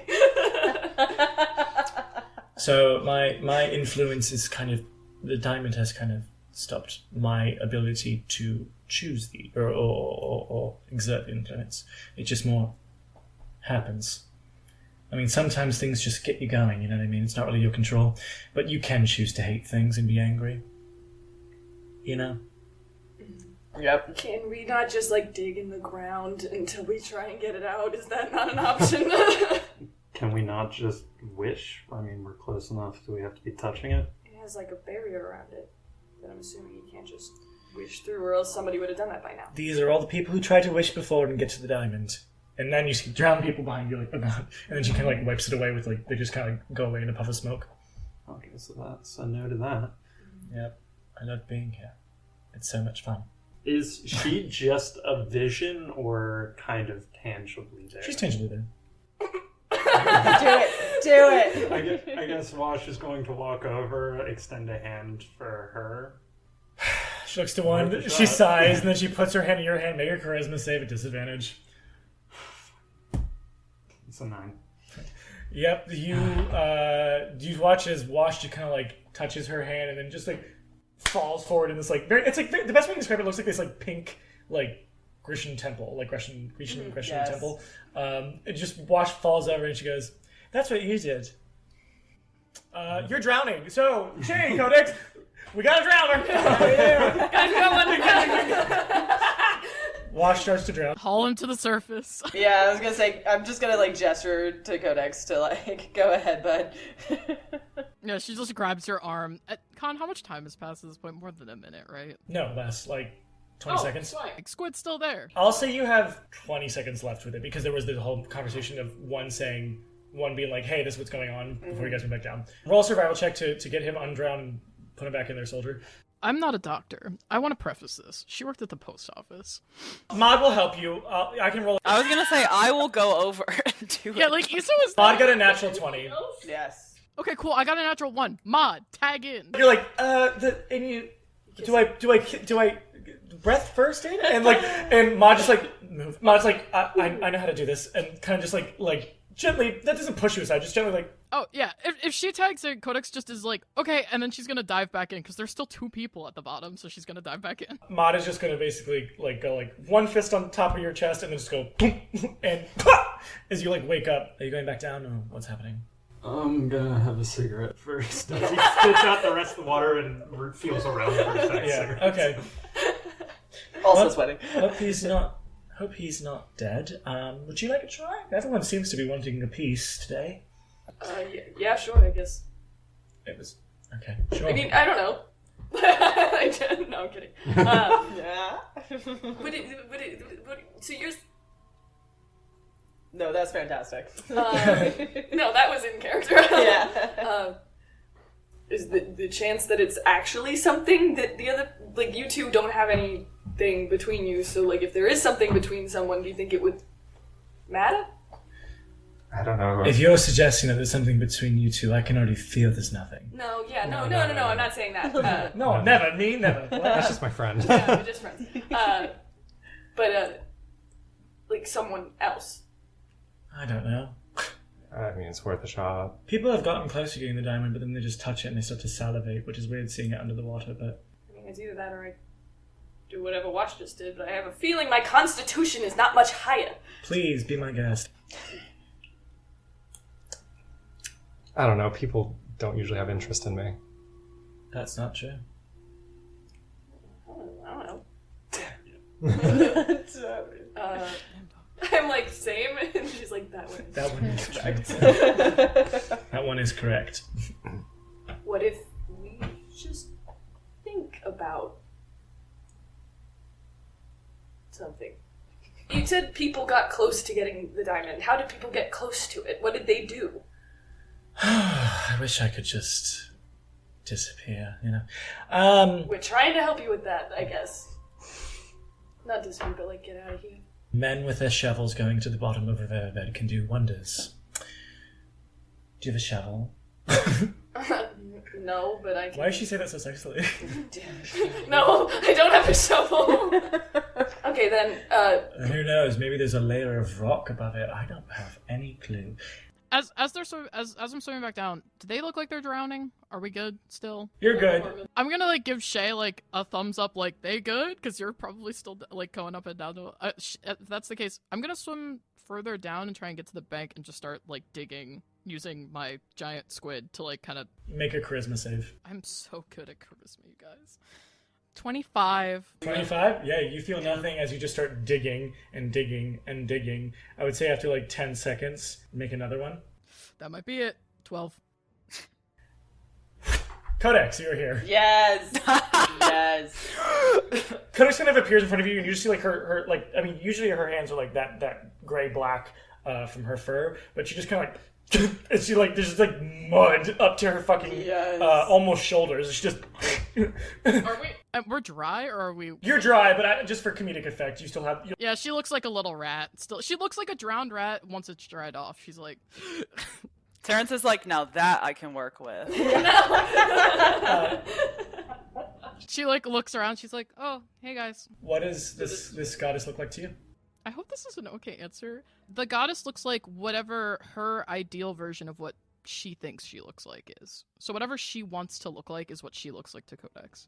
So my influence is kind of, the diamond has kind of stopped my ability to choose or exert the influence. It just more happens. I mean, sometimes things just get you going, you know what I mean? It's not really your control, but you can choose to hate things and be angry. You know? Yep. Can we not just like dig in the ground until we try and get it out? Is that not an option? Can we not just wish? I mean, we're close enough. Do we have to be touching it? It has like a barrier around it that I'm assuming you can't just wish through, or else somebody would have done that by now. These are all the people who tried to wish before and get to the diamond. And then you see drown people behind you, like, oh god. And then she kind of like wipes it away with like, they just kind of go away in a puff of smoke. Okay, so that's a no to that. Yep. I love being here. It's so much fun. Is she just a vision or kind of tangibly there? She's tangibly there. Do it. I guess Wash is going to walk over, extend a hand for her. She looks to one, she sighs, and then she puts her hand in your hand. Make a charisma save at disadvantage. It's a 9. Yep, you watch as Wash just kind of like touches her hand and then just like falls forward in this like it's like the best way to describe it looks like this like pink like Grecian temple, like Grecian Yes. temple. It just Wash falls over and she goes, "That's what you did. You're drowning. So, Shay, Codex, we gotta drown her." Wash starts to drown. Haul him to the surface. Yeah, I was gonna say, I'm just gonna like gesture to Codex to like, go ahead, bud. Yeah, she just grabs your arm. Con, how much time has passed at this point? More than a minute, right? No, less like 20 seconds. Like, Squid's still there. I'll say you have 20 seconds left with it because there was the whole conversation of one being like, "Hey, this is what's going on," before you guys went back down. Roll a survival check to get him undrowned and put him back in there, soldier. I'm not a doctor. I want to preface this. She worked at the post office. Mod will help you. I can roll. I was gonna say I will go over and do Yeah, it. like Issa was. Mod got a natural 20. Yes. Okay, cool. I got a natural 1. Mod, tag in. You're like, do I breath first in? And like, and Mod just like move. Mod's like, I know how to do this, and kind of just like gently. That doesn't push you aside. Just gently like. Oh, yeah. If she tags in, Codex just is like, okay, and then she's gonna dive back in, because there's still 2 people at the bottom, so she's gonna dive back in. Mod is just gonna basically like go like one fist on top of your chest and then just go boom, and as you like wake up. Are you going back down or what's happening? I'm gonna have a cigarette first. He spits out the rest of the water and feels around for a second. Yeah. Okay. Also Well, sweating. Hope he's not dead. Would you like a try? Everyone seems to be wanting a piece today. Yeah, sure, I guess. It was okay. Sure. I mean, I don't know. No, I'm kidding. Yeah. So you're... No, that's fantastic. No, that was in character. Yeah. Is the chance that it's actually something that the other... Like, you two don't have anything between you, so, like, if there is something between someone, do you think it would matter? I don't know. If you're suggesting that there's something between you two, I can already feel there's nothing. No, yeah, no, I'm not saying that. No, never. Me, never. That's just my friend. Yeah, we're just friends. But, like, someone else. I don't know. I mean, it's worth a shot. People have gotten close to getting the diamond, but then they just touch it and they start to salivate, which is weird seeing it under the water, but... I mean, it's either that or I do whatever Watch just did, but I have a feeling my constitution is not much higher. Please, be my guest. I don't know. People don't usually have interest in me. That's not true. I don't know. I'm like, same, and she's like, that one. That one is correct. That one is correct. What if we just think about something? You said people got close to getting the diamond. How did people get close to it? What did they do? I wish I could just disappear, you know. We're trying to help you with that, I guess. Not disappear, but like, get out of here. Men with their shovels going to the bottom of a riverbed can do wonders. Do you have a shovel? No, but I can... Why did she say that so sexually? No, I don't have a shovel. Okay, then, Who knows? Maybe there's a layer of rock above it. I don't have any clue. As I'm swimming back down, do they look like they're drowning? Are we good still? You're good. I'm gonna like give Shay like a thumbs up, like they good, because you're probably still like going up and down. If that's the case, I'm gonna swim further down and try and get to the bank and just start like digging using my giant squid to like kind of Make a charisma save. I'm so good at charisma, you guys. 25. 25? Yeah, you feel nothing as you just start digging and digging and digging. I would say after like 10 seconds, make another one. That might be it. 12. Codex, you're here. Yes. Yes. Codex kind of appears in front of you, and you just see like her like, I mean, usually her hands are like that gray-black from her fur, but she just kind of like, and she like, there's just like mud up to her fucking almost shoulders. She just... Are we? We're dry, or are we? You're dry, but just for comedic effect, you still have... Yeah, she looks like a little rat. Still, she looks like a drowned rat once it's dried off. She's like... Terrence is like, now that I can work with. She like looks around. She's like, "Oh, hey guys." What does this goddess look like to you? I hope this is an okay answer. The goddess looks like whatever her ideal version of what she thinks she looks like is. So whatever she wants to look like is what she looks like to Codex.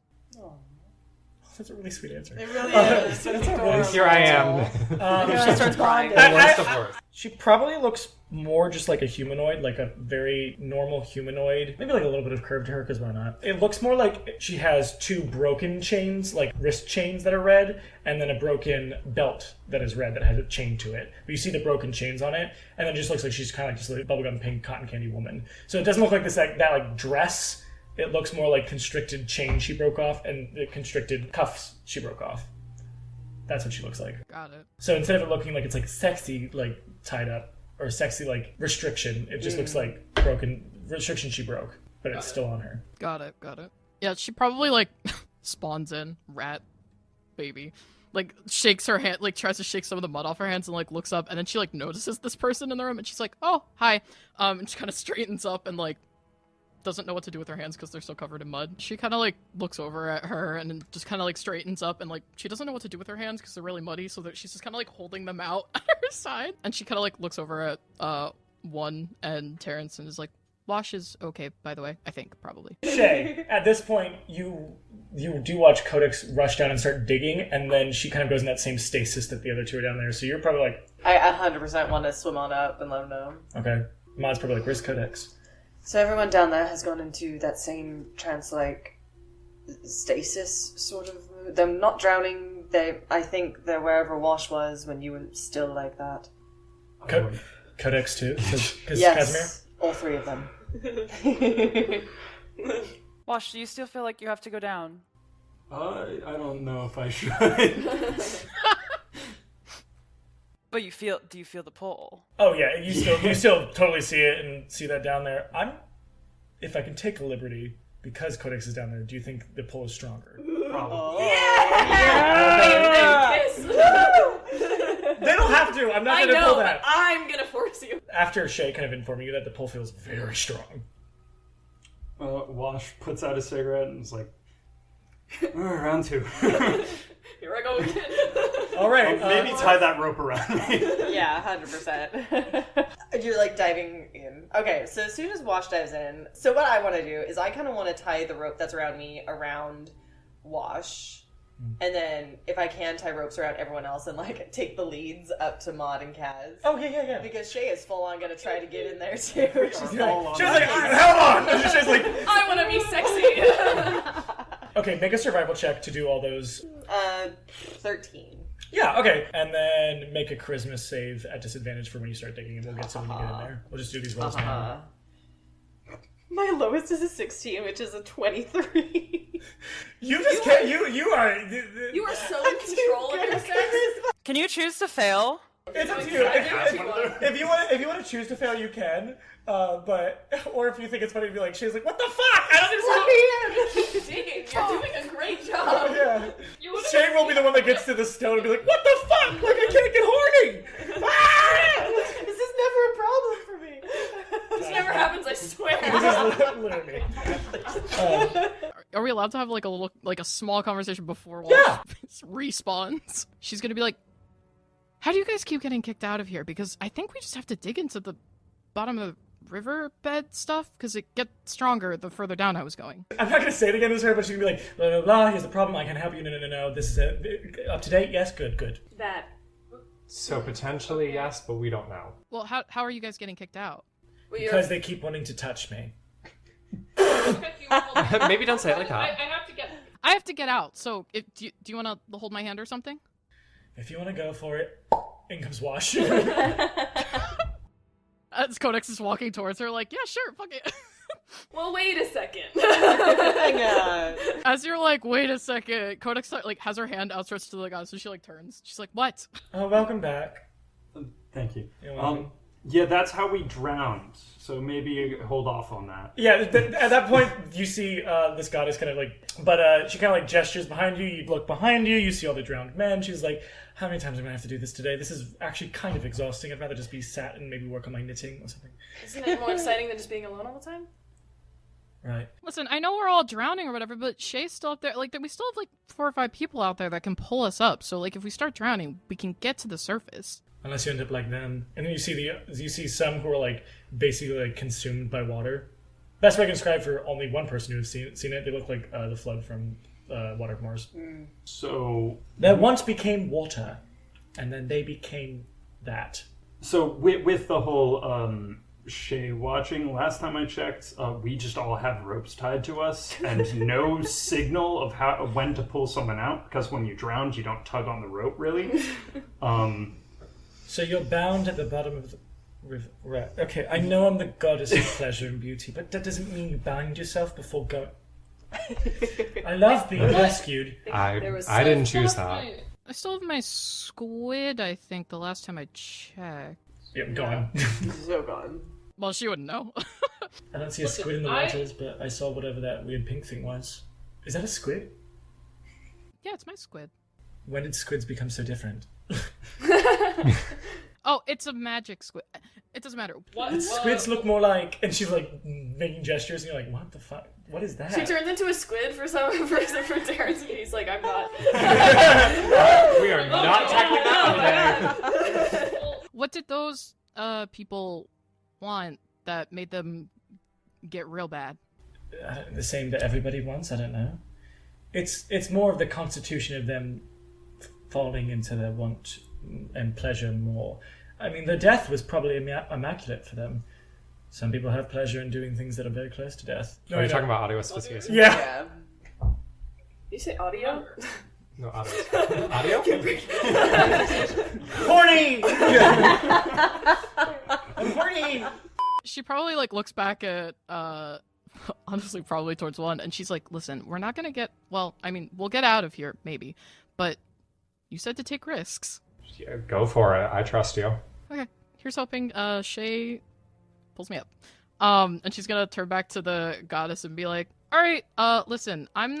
That's a really sweet answer. It really is. Here I am. She starts crying. The worst of worst. She probably looks more just like a humanoid, like a very normal humanoid. Maybe like a little bit of curve to her, because why not? It looks more like she has two broken chains, like wrist chains that are red, and then a broken belt that is red that has a chain to it. But you see the broken chains on it, and then it just looks like she's kind of like just a bubblegum pink cotton candy woman. So it doesn't look like this that like dress. It looks more like constricted chain she broke off and the constricted cuffs she broke off. That's what she looks like. Got it. So instead of it looking like it's like sexy, like tied up, or sexy like restriction, it just looks like broken restriction she broke, but it's still on her. Got it. Yeah, she probably like spawns in, rat, baby. Like shakes her hand, like tries to shake some of the mud off her hands and like looks up, and then she like notices this person in the room and she's like, "Oh, hi." And she kind of straightens up and like doesn't know what to do with her hands because they're so covered in mud. She kind of like looks over at her and then just kind of like straightens up, and like she doesn't know what to do with her hands because they're really muddy, so that she's just kind of like holding them out at her side. And she kind of like looks over at One and Terrence and is like, "Wash is okay, by the way, I think, probably." Shay, at this point, you do watch Codex rush down and start digging, and then she kind of goes in that same stasis that the other two are down there. So you're probably like, I 100% want to swim on up and let them know. okay. Maud's probably like, where's Codex? So everyone down there has gone into that same trance-like stasis sort of mood. They're not drowning. I think they're wherever Wash was when you were still like that. Codex too? Because Yes, Casimir? all three of them. Wash, do you still feel like you have to go down? I don't know if I should. But do you feel the pull? Oh yeah, you still totally see it and see that down there. If I can take a liberty, because Codex is down there, do you think the pull is stronger? Probably. They don't have to. I'm not I going to know, pull that. but I'm gonna force you. After Shay kind of informing you that the pull feels very strong. Wash puts out a cigarette and is like, round two. Here I go again. All right. Maybe tie that rope around me. Yeah, 100%. You're like diving in. Okay, so as soon as Wash dives in, so what I want to do is I kind of want to tie the rope that's around me around Wash. And then, if I can, tie ropes around everyone else and, like, take the leads up to Maud and Kaz. Oh, yeah. Because Shay is full on gonna try to get in there, too. She's like, hold on! And Shay's like, I want to be sexy. okay, make a survival check to do all those. 13. Yeah, okay. And then make a charisma save at disadvantage for when you start digging, and we'll get to when you get in there. We'll just do these rolls now. My lowest is a 16, which is a 23. You are... You are so in control of your sex. Can you choose to fail? It's up to you. If you want to choose to fail, you can. Or if you think it's funny to be like, she's like, what the fuck? I don't Keep digging. You're doing a great job. Yeah. Shay will be the one that gets to the stone and be like, what the fuck? Like, I can't get horny. Ah! This is never a problem for me. This never happens, I swear. This is literally me. Are we allowed to have like a small conversation before Wash respawns? She's gonna be like, "How do you guys keep getting kicked out of here? Because I think we just have to dig into the bottom of the riverbed stuff because it gets stronger the further down I was going." I'm not going to say it again to her, but she's going to be like, blah, blah, blah, here's the problem, I can help you, no, this is it. Up to date? Yes, good. That. So potentially yes, but we don't know. Well, how are you guys getting kicked out? Because they keep wanting to touch me. Maybe don't say it like that. I have to get out, so do you want to hold my hand or something? If you want to go for it, in comes Wash. As Codex is walking towards her, like, yeah, sure, fuck it. Well, wait a second. Hang on. As you're like, wait a second, Codex has her hand outstretched to the guy, so she like turns. She's like, what? Oh, welcome back. Thank you. You're welcome. Yeah, that's how we drowned. So maybe hold off on that. Yeah, at that point, you see this goddess kind of like, but she kind of like gestures behind you. You look behind you, you see all the drowned men. She's like, how many times am I going to have to do this today? This is actually kind of exhausting. I'd rather just be sat and maybe work on my knitting or something. Isn't it more exciting than just being alone all the time? Right. Listen, I know we're all drowning or whatever, but Shay's still up there. Like, we still have like 4 or 5 people out there that can pull us up. So, like, if we start drowning, we can get to the surface. Unless you end up like them, and then you see some who are like basically like consumed by water. Best way I can describe for only one person who has seen it, they look like the flood from Water of Mars. So That once became water, and then they became that. So with the whole Shay watching, last time I checked, we just all have ropes tied to us and no signal of when to pull someone out, because when you drown, you don't tug on the rope really. So you're bound at the bottom of the river. Right. Okay, I know I'm the goddess of pleasure and beauty, but that doesn't mean you bind yourself before going. I love being rescued. I didn't choose that. I still have my squid, I think, the last time I checked. Yep, gone. So gone. Well, she wouldn't know. I don't see a squid in the waters, but I saw whatever that weird pink thing was. Is that a squid? Yeah, it's my squid. When did squids become so different? Oh, it's a magic squid. It doesn't matter. Squids look more like, and she's like making gestures, and you're like, what the fuck? What is that? She turns into a squid for Terrence, and he's like, I'm not. We are not tackling that one today. What did those people want that made them get real bad? The same that everybody wants. I don't know. It's more of the constitution of them falling into their want and pleasure more. I mean, the death was probably immaculate for them. Some people have pleasure in doing things that are very close to death. Are you talking about audio asphyxiation? Yeah. Did you say audio? No, audio. Audio? Horny! I'm horny! She probably like looks back at honestly probably towards one, and she's like, listen, we're not gonna get, well, I mean, we'll get out of here maybe, but you said to take risks. Yeah, go for it. I trust you. Okay, here's hoping Shay pulls me up. And she's gonna turn back to the goddess and be like, all right, listen, I don't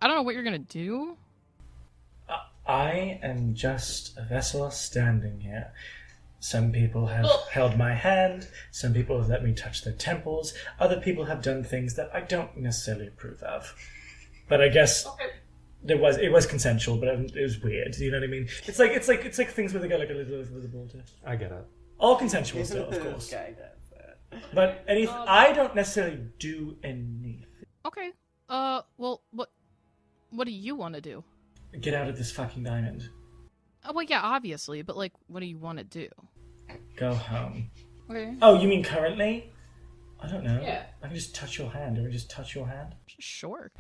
know what you're gonna do. I am just a vessel standing here. Some people have held my hand, some people have let me touch their temples, other people have done things that I don't necessarily approve of. But I guess it was consensual, but it was weird, you know what I mean? It's like things where they got like a little visible to. I get it. All consensual still, of course. But I don't necessarily do anything. Okay. Well, what do you want to do? Get out of this fucking diamond. Oh, well, yeah, obviously, but like, what do you want to do? Go home. Okay. Oh, you mean currently? I don't know. Yeah. I can just touch your hand. Do we just touch your hand? Sure.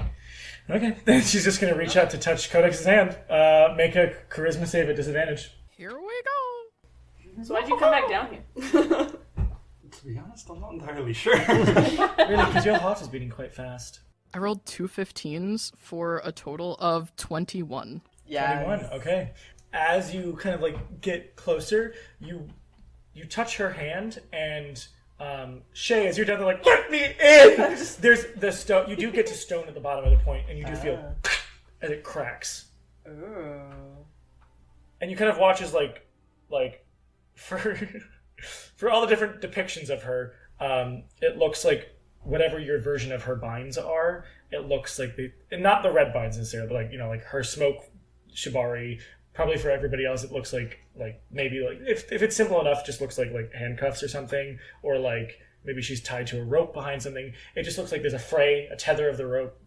Okay. Then she's just gonna reach out to touch Kodex's hand. Make a charisma save at disadvantage. Here we go. So why'd you come back down here? To be honest, I'm not entirely sure. Really? Because your heart is beating quite fast. I rolled 2 15s for a total of 21. Yeah. 21. Okay. As you kind of like get closer, you touch her hand, and Shay, as you're down there, like, let me in. There's the stone. You do get to stone at the bottom of the point, and you do feel as it cracks. Ooh. And you kind of watch as like for all the different depictions of her, it looks like whatever your version of her binds are. It looks like and not the red binds necessarily, but like like her smoke shibari. Probably for everybody else, it looks like maybe like if it's simple enough, just looks like handcuffs or something, or like maybe she's tied to a rope behind something. It just looks like there's a tether of the rope.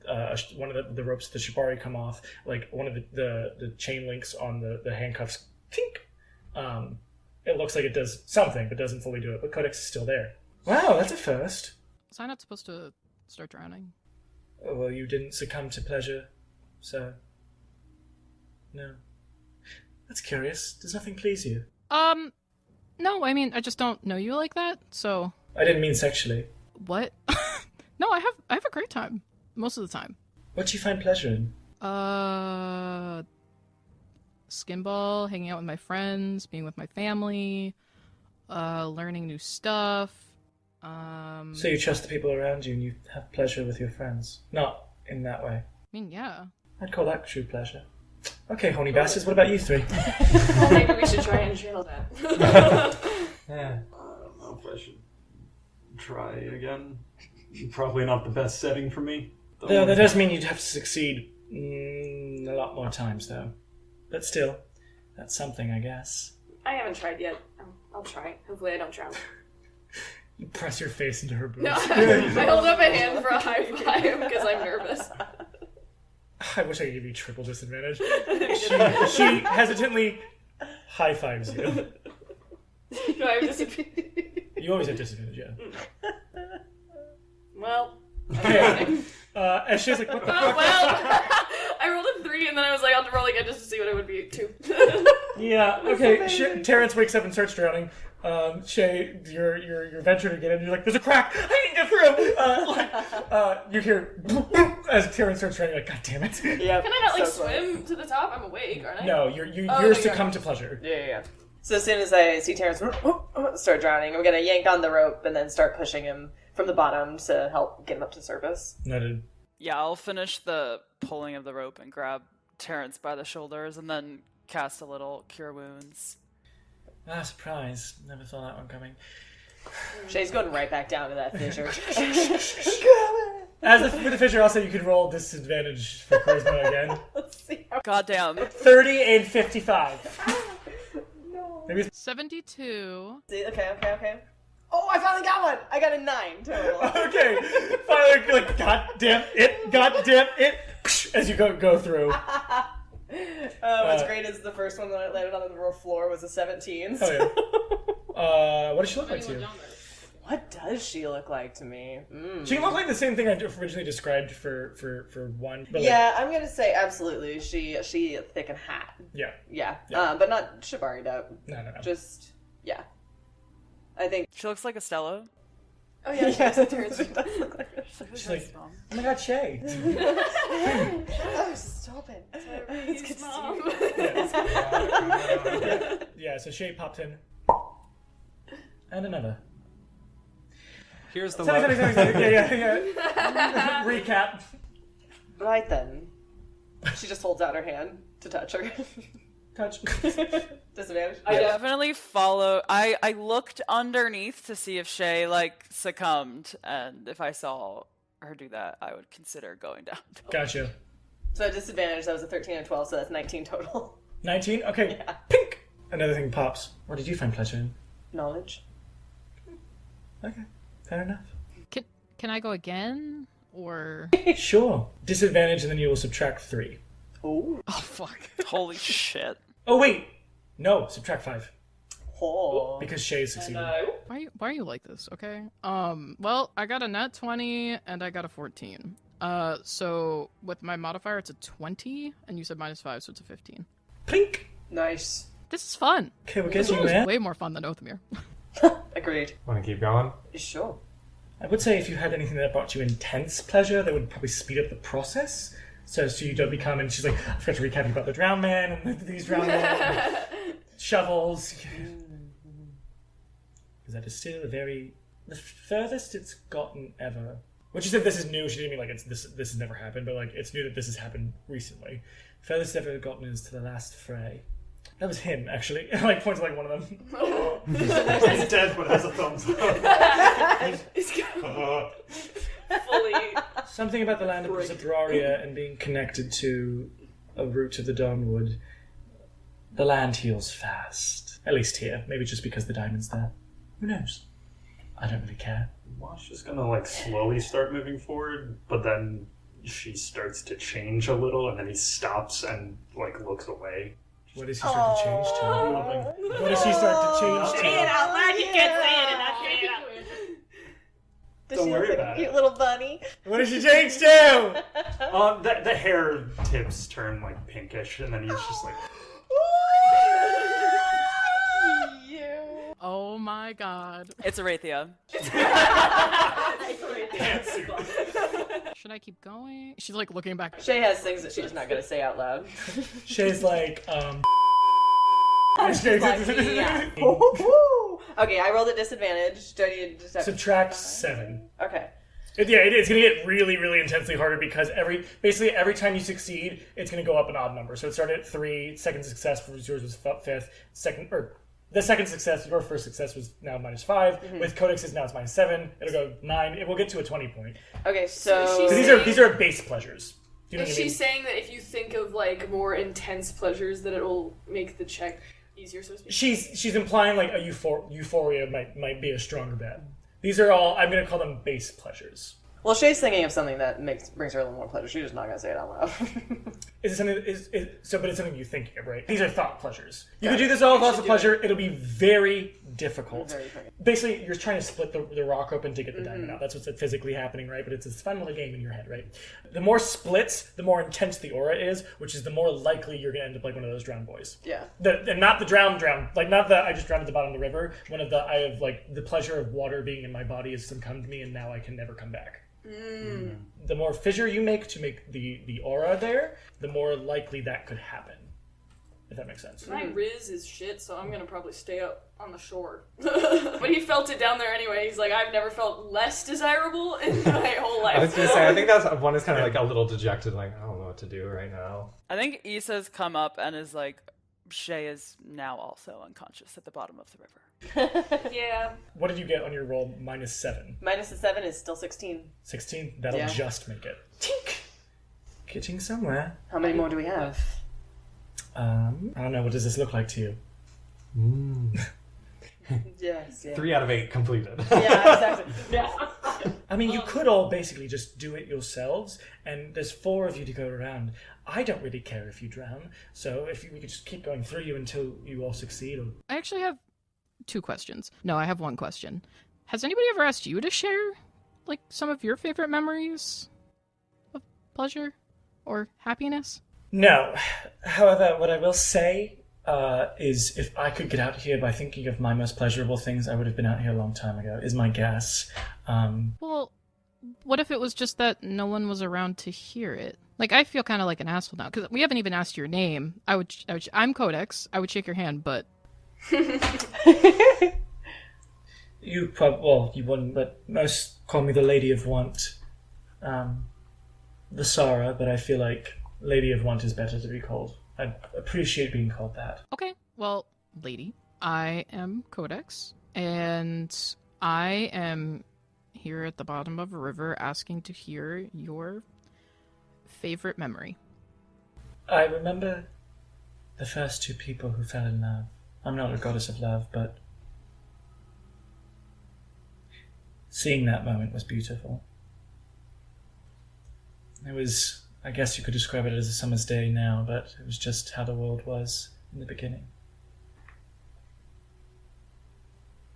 One of the ropes, the shibari come off. Like one of the chain links on the handcuffs. Tink. It looks like it does something, but doesn't fully do it. But Codex is still there. Wow, that's a first. Was I not supposed to start drowning? Oh, well, you didn't succumb to pleasure, so no. That's curious. Does nothing please you? No, I mean, I just don't know you like that, so... I didn't mean sexually. What? No, I have a great time. Most of the time. What do you find pleasure in? Skinball, hanging out with my friends, being with my family, learning new stuff. So you trust the people around you and you have pleasure with your friends? Not in that way. I mean, yeah. I'd call that true pleasure. Okay, honey bastards, what about you three? Well, maybe we should try and channel that. Yeah. I don't know if I should try again. Probably not the best setting for me. Though that does mean you'd have to succeed a lot more times, though. But still, that's something, I guess. I haven't tried yet. I'll try. Hopefully I don't drown. You press your face into her boobs. No, I hold up a hand for a high five because I'm nervous. I wish I could give you triple disadvantage. She hesitantly high fives you. Do I have disadvantage? You always have disadvantage, yeah. Well. Okay. And she's like, what the fuck? Well, I rolled a 3 and then I was like, I'll have to roll again just to see what it would be. 2. Yeah, okay. Terrence wakes up and starts drowning. Shay, your venture to get in, you're like, there's a crack! I can get through! You hear as Terrence starts drowning, you're like, God damn it. Yep. Can I not, like, So close. swim to the top? I'm awake, aren't I? No, you're succumb to pleasure. Yeah. So as soon as I see Terrence start drowning, I'm gonna yank on the rope and then start pushing him from the bottom to help get him up to surface. Noted. Yeah, I'll finish the pulling of the rope and grab Terrence by the shoulders and then cast a little Cure Wounds. Ah, surprise. Never saw that one coming. Shay's going right back down to that fissure. With the fissure, also you could roll disadvantage for charisma again. Let's see. Goddamn. 30 and 55. No. Maybe 72. Okay. Oh, I finally got one! I got a 9 total. Okay. Finally, like, God damn it, as you go through. What's great is the first one that I landed on the floor was a 17. So. Oh, yeah. What does she look like to you? What does she look like to me? She can look like the same thing I originally described for one. But yeah, I'm gonna say absolutely. She thick and hat. Yeah. But not shibari'd up. No. Just I think She looks like Estella. Oh, yeah, she has Terrence. she does look like her. She's like, oh my God, Shay. Oh, stop it. It's good to see you. Yeah, so Shay popped in. And another. Here's the Sorry. love. Yeah. Recap. Right then. She just holds out her hand to touch her. Touch. Disadvantage? I definitely follow. I looked underneath to see if Shay, succumbed, and if I saw her do that, I would consider going down. Gotcha. So at disadvantage, that was a 13 and 12, so that's 19 total. 19? Okay. Yeah. Pink! Another thing pops. What did you find pleasure in? Knowledge. Okay. Fair enough. Can I go again? Or... Sure. Disadvantage, and then you will subtract 3. Oh. Oh, fuck. Holy shit. Oh, wait! No, subtract 5. Oh. Because Shay succeeded. Why are you like this? Okay. Well, I got a nat 20 and I got a 14. So with my modifier, it's a 20, and you said -5, so it's a 15. Pink! Nice. This is fun. Okay, we'll This get you, was man. way more fun than Othmere. Agreed. Want to keep going? Sure. I would say if you had anything that brought you intense pleasure, that would probably speed up the process. So you don't become, and she's like, I forgot to recap you about the drown man, and these drown men, shovels. Because that is still the furthest it's gotten ever. When she said this is new, she didn't mean like this has never happened, but like it's new that this has happened recently. Furthest ever gotten is to the last fray. That was him, actually. Like, points like one of them. He's dead, but has a thumbs up. He's fully... Something about the land of Zabraria and being connected to a root of the Dawnwood. The land heals fast. At least here. Maybe just because the diamond's there. Who knows? I don't really care. Wash is gonna slowly start moving forward, but then she starts to change a little, and then he stops and looks away. What does he start to change to? Nothing. What does he start to change to? Say it out loud, you can't say it, and Don't worry about cute it. little bunny. What does she change to? The hair tips turn pinkish, and then he's just like, Oh my god. It's Arathia. Should I keep going? She's looking back. Shay has things that she's not going to say out loud. Shay's like, Yeah. Okay, I rolled a disadvantage. Do I need to Subtract 7. Okay. Yeah, it's going to get really, really intensely harder because every time you succeed, it's going to go up an odd number. So it started at 3, second success for yours was 5th, the second success, your first success was now -5. With Codex's now it's -7. It'll go 9. It will get to a 20 point. Okay, so she's These are base pleasures. You know Is what I she mean? saying that if you think of like more intense pleasures, that it'll make the check easier, so to speak? She's implying like a euphoria might be a stronger bet. These are all, I'm going to call them base pleasures. well, Shay's thinking of something that brings her a little more pleasure. She's just not gonna say it out loud. Is it something? But it's something you're thinking of, right? These are thought pleasures. You could do this all with lots of pleasure. It'll be very difficult. Very funny. Basically, you're trying to split the rock open to get the diamond out. That's what's physically happening, right? But it's this fun little game in your head, right? The more splits, the more intense the aura is, which is the more likely you're going to end up like one of those drowned boys. Yeah. And not the drown, like not the I just drowned at the bottom of the river. One of the I have like the pleasure of water being in my body has succumbed me, and now I can never come back. The more fissure you make to make the aura there, the more likely that could happen. If that makes sense. My Riz is shit, so I'm gonna probably stay up on the shore. But he felt it down there anyway. He's like, I've never felt less desirable in my whole life. I was gonna say, I think that's one is kind of like a little dejected, like I don't know what to do right now. I think Issa's come up and is like, Shay is now also unconscious at the bottom of the river. Yeah. What did you get on your roll? -7. Minus the 7 is still 16. 16? That'll Yeah. just make it. Tink! Getting somewhere. How many more do we have? I don't know. What does this look like to you? Yes. Yeah. 3 out of 8 completed. Yeah, exactly. Yeah. I mean, you could all basically just do it yourselves, and there's 4 of you to go around. I don't really care if you drown, so if we could just keep going through you until you all succeed. Or... I actually have 2 questions. No, I have 1 question. Has anybody ever asked you to share, like, some of your favorite memories of pleasure or happiness? No. However, what I will say is if I could get out here by thinking of my most pleasurable things, I would have been out here a long time ago, is my guess. Well, what if it was just that no one was around to hear it? Like, I feel kind of like an asshole now, because we haven't even asked your name. I'm Codex. I would shake your hand, but... You wouldn't, but most call me the Lady of Want. The Sara, but I feel like Lady of Want is better to be called. I appreciate being called that. Okay, well, lady, I am Codex, and I am here at the bottom of a river asking to hear your favorite memory. I remember the first 2 people who fell in love. I'm not a goddess of love, but seeing that moment was beautiful. It was, I guess you could describe it as a summer's day now, but it was just how the world was in the beginning.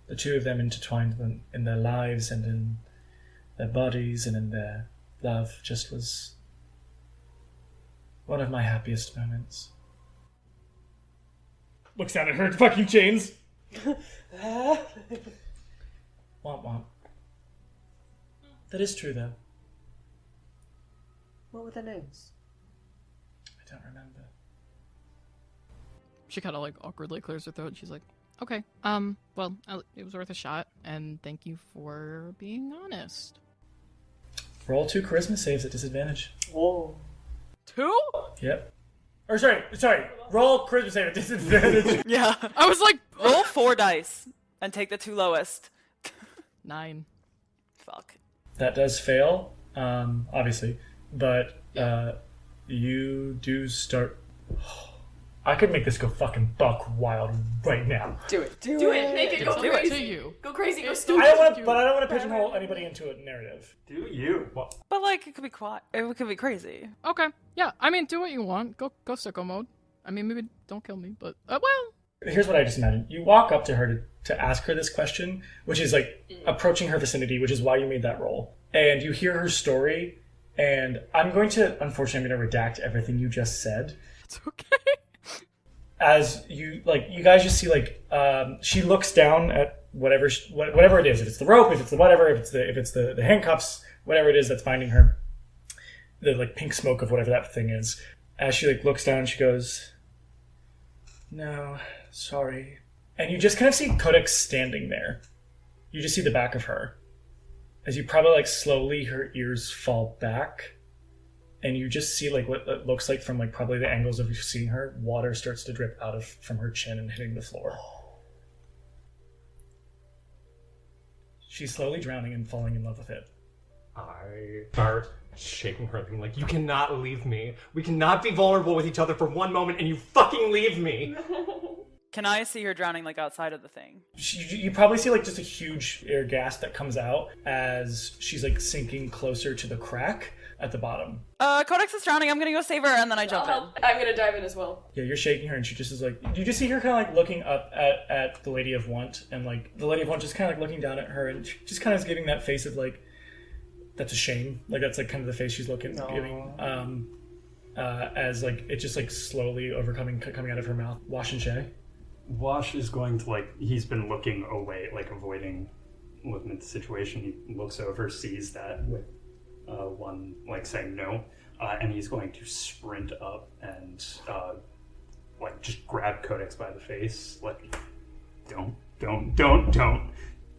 The 2 of them intertwined in their lives and in their bodies and in their love just was one of my happiest moments. Looks down at her fucking chains. Womp womp. That is true, though. What were their names? I don't remember. She kind of like awkwardly clears her throat. And she's like, "Okay, well, it was worth a shot, and thank you for being honest." Roll 2 charisma saves at disadvantage. Whoa. 2? Yep. Or sorry. Roll charisma save at disadvantage. Yeah. I was like, Roll 4 dice and take the 2 lowest. 9. Fuck. That does fail, obviously, but you do start. I could make this go fucking buck wild right now. Do it. Do it. Make it go Do it crazy. to you. Go crazy. Go I stupid. don't want to pigeonhole anybody into a narrative. Do you? Well, But like, it could be quiet. It could be crazy. Okay, yeah. I mean, do what you want. Go sicko mode. I mean, maybe don't kill me, but well. Here's what I just imagined. You walk up to her to ask her this question, which is like approaching her vicinity, which is why you made that roll. And you hear her story, and unfortunately, I'm going to redact everything you just said. It's okay. As you guys just see, she looks down at whatever it is. If it's the rope, if it's the whatever, if it's the handcuffs, whatever it is that's binding her, the pink smoke of whatever that thing is. As she looks down, she goes, "No, sorry." And you just kind of see Codex standing there. You just see the back of her. As you probably slowly her ears fall back. And you just see what it looks like from probably the angles of you seeing her, water starts to drip out from her chin and hitting the floor. She's slowly drowning and falling in love with it. I start shaking her, being like, you cannot leave me. We cannot be vulnerable with each other for one moment, and you fucking leave me. Can I see her drowning like outside of the thing? You probably see like just a huge air gas that comes out as she's like sinking closer to the crack at the bottom. Codex is drowning. I'm gonna go save her, and then I jump in. I'm gonna dive in as well. Yeah, you're shaking her, and she just is like, you just see her kind of like looking up at the Lady of Want, and like the Lady of Want just kind of like looking down at her, and she just kind of is giving that face of like, that's a shame. Like that's like kind of the face she's giving. As like it just like slowly coming out of her mouth. Wash and Shay. Wash is going to, like, he's been looking away, like, looking at the situation. He looks over, sees that with one, like, saying no, and he's going to sprint up and, like, just grab Codex by the face, like, don't,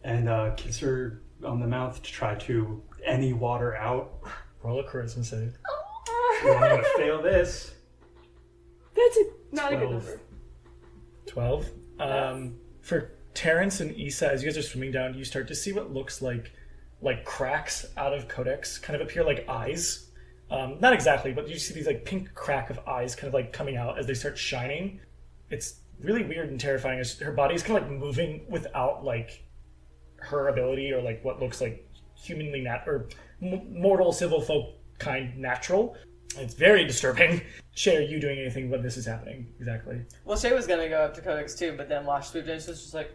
and kiss her on the mouth to try to any water out. Roll a charisma save. I'm going to fail this. That's not 12. a good number. 12. For Terrence and Issa, as you guys are swimming down, you start to see what looks like cracks out of Codex kind of appear like eyes. Not exactly, but you see these like pink crack of eyes kind of like coming out as they start shining. It's really weird and terrifying as her body is kind of like moving without like her ability or like what looks like humanly mortal civil folk kind natural. It's very disturbing. Shay, are you doing anything when this is happening? Exactly. Well, Shay was gonna go up to Codex too, but then Wash swooped in, so it's just like,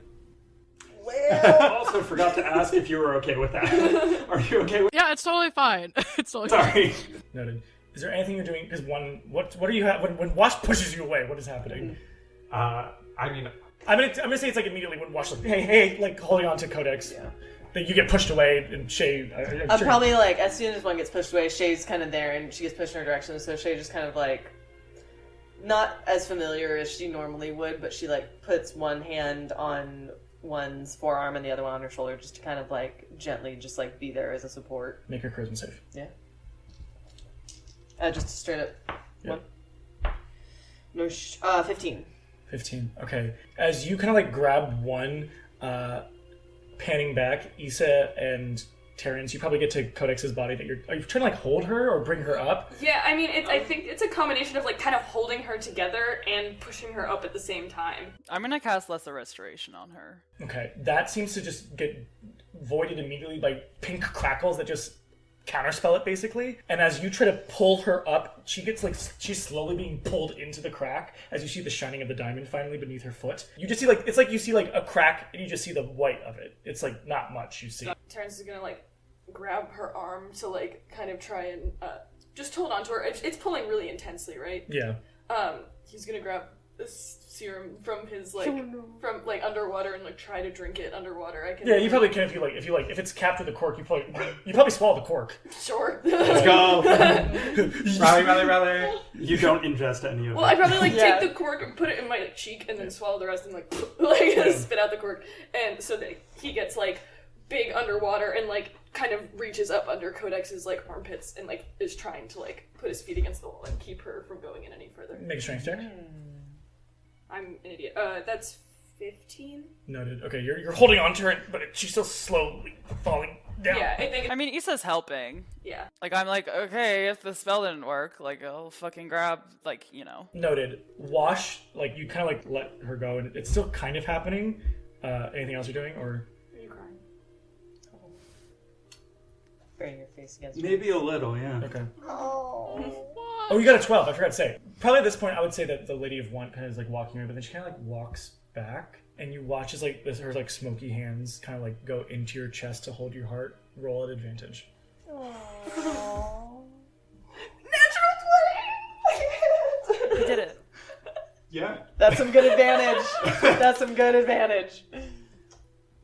I also forgot to ask if you were okay with that. Are you okay with Yeah, it's totally fine. It's totally fine. Sorry. Noted. Is there anything you're doing? Because what are you when Wash pushes you away? What is happening? I mean, I'm gonna say it's like immediately when Wash like hey like holding on to Codex. Yeah. That you get pushed away and Shay. I'm probably like, as soon as one gets pushed away, Shay's kind of there and she gets pushed in her direction, so Shay just kind of like, not as familiar as she normally would, but she like puts one hand on one's forearm and the other one on her shoulder just to kind of like gently just like be there as a support. Make her charisma save. Yeah. Just a straight up one. No, 15. 15. Okay. As you kind of like grab one, panning back, Issa and Terrence, you probably get to Codex's body. Are you trying to like hold her or bring her up? Yeah, I mean, I think it's a combination of like kind of holding her together and pushing her up at the same time. I'm gonna cast Lesser Restoration on her. Okay, that seems to just get voided immediately by pink crackles that just counterspell it basically. And as you try to pull her up, she's slowly being pulled into the crack as you see the shining of the diamond finally beneath her foot. You just see it's like you see like a crack and you just see the white of it. It's like not much you see. Terrence is gonna like grab her arm to like kind of try and just hold on to her. It's pulling really intensely, right? Yeah. He's gonna grab this serum from his like from like underwater and like try to drink it underwater. Yeah, you probably can if it's capped with a cork. You probably swallow the cork. Sure. Let's go. rally. You don't ingest any of it. Well, I probably like take the cork and put it in my like, cheek and then swallow the rest and like spit out the cork. And so that he gets like big underwater and like kind of reaches up under Codex's like armpits and like is trying to like put his feet against the wall and keep her from going in any further. Make a strength check. I'm an idiot. That's 15. Noted. Okay, you're holding on to her, but she's still slowly falling down. Yeah, I mean, Issa's helping. Yeah. Like, I'm like, okay, if the spell didn't work, like, I'll fucking grab, like, you know. Noted. Wash, like, you kind of, like, let her go, and it's still kind of happening. Anything else you're doing, or? Are you crying? Burying your face against me. Maybe a little, yeah. Okay. Oh, you got a 12. I forgot to say. Probably at this point, I would say that the Lady of Want kind of is, like, walking away, but then she kind of, like, walks back, and you watch as, like, her, like, smoky hands kind of, like, go into your chest to hold your heart. Roll at advantage. Natural 20! You did it. Yeah. That's some good advantage.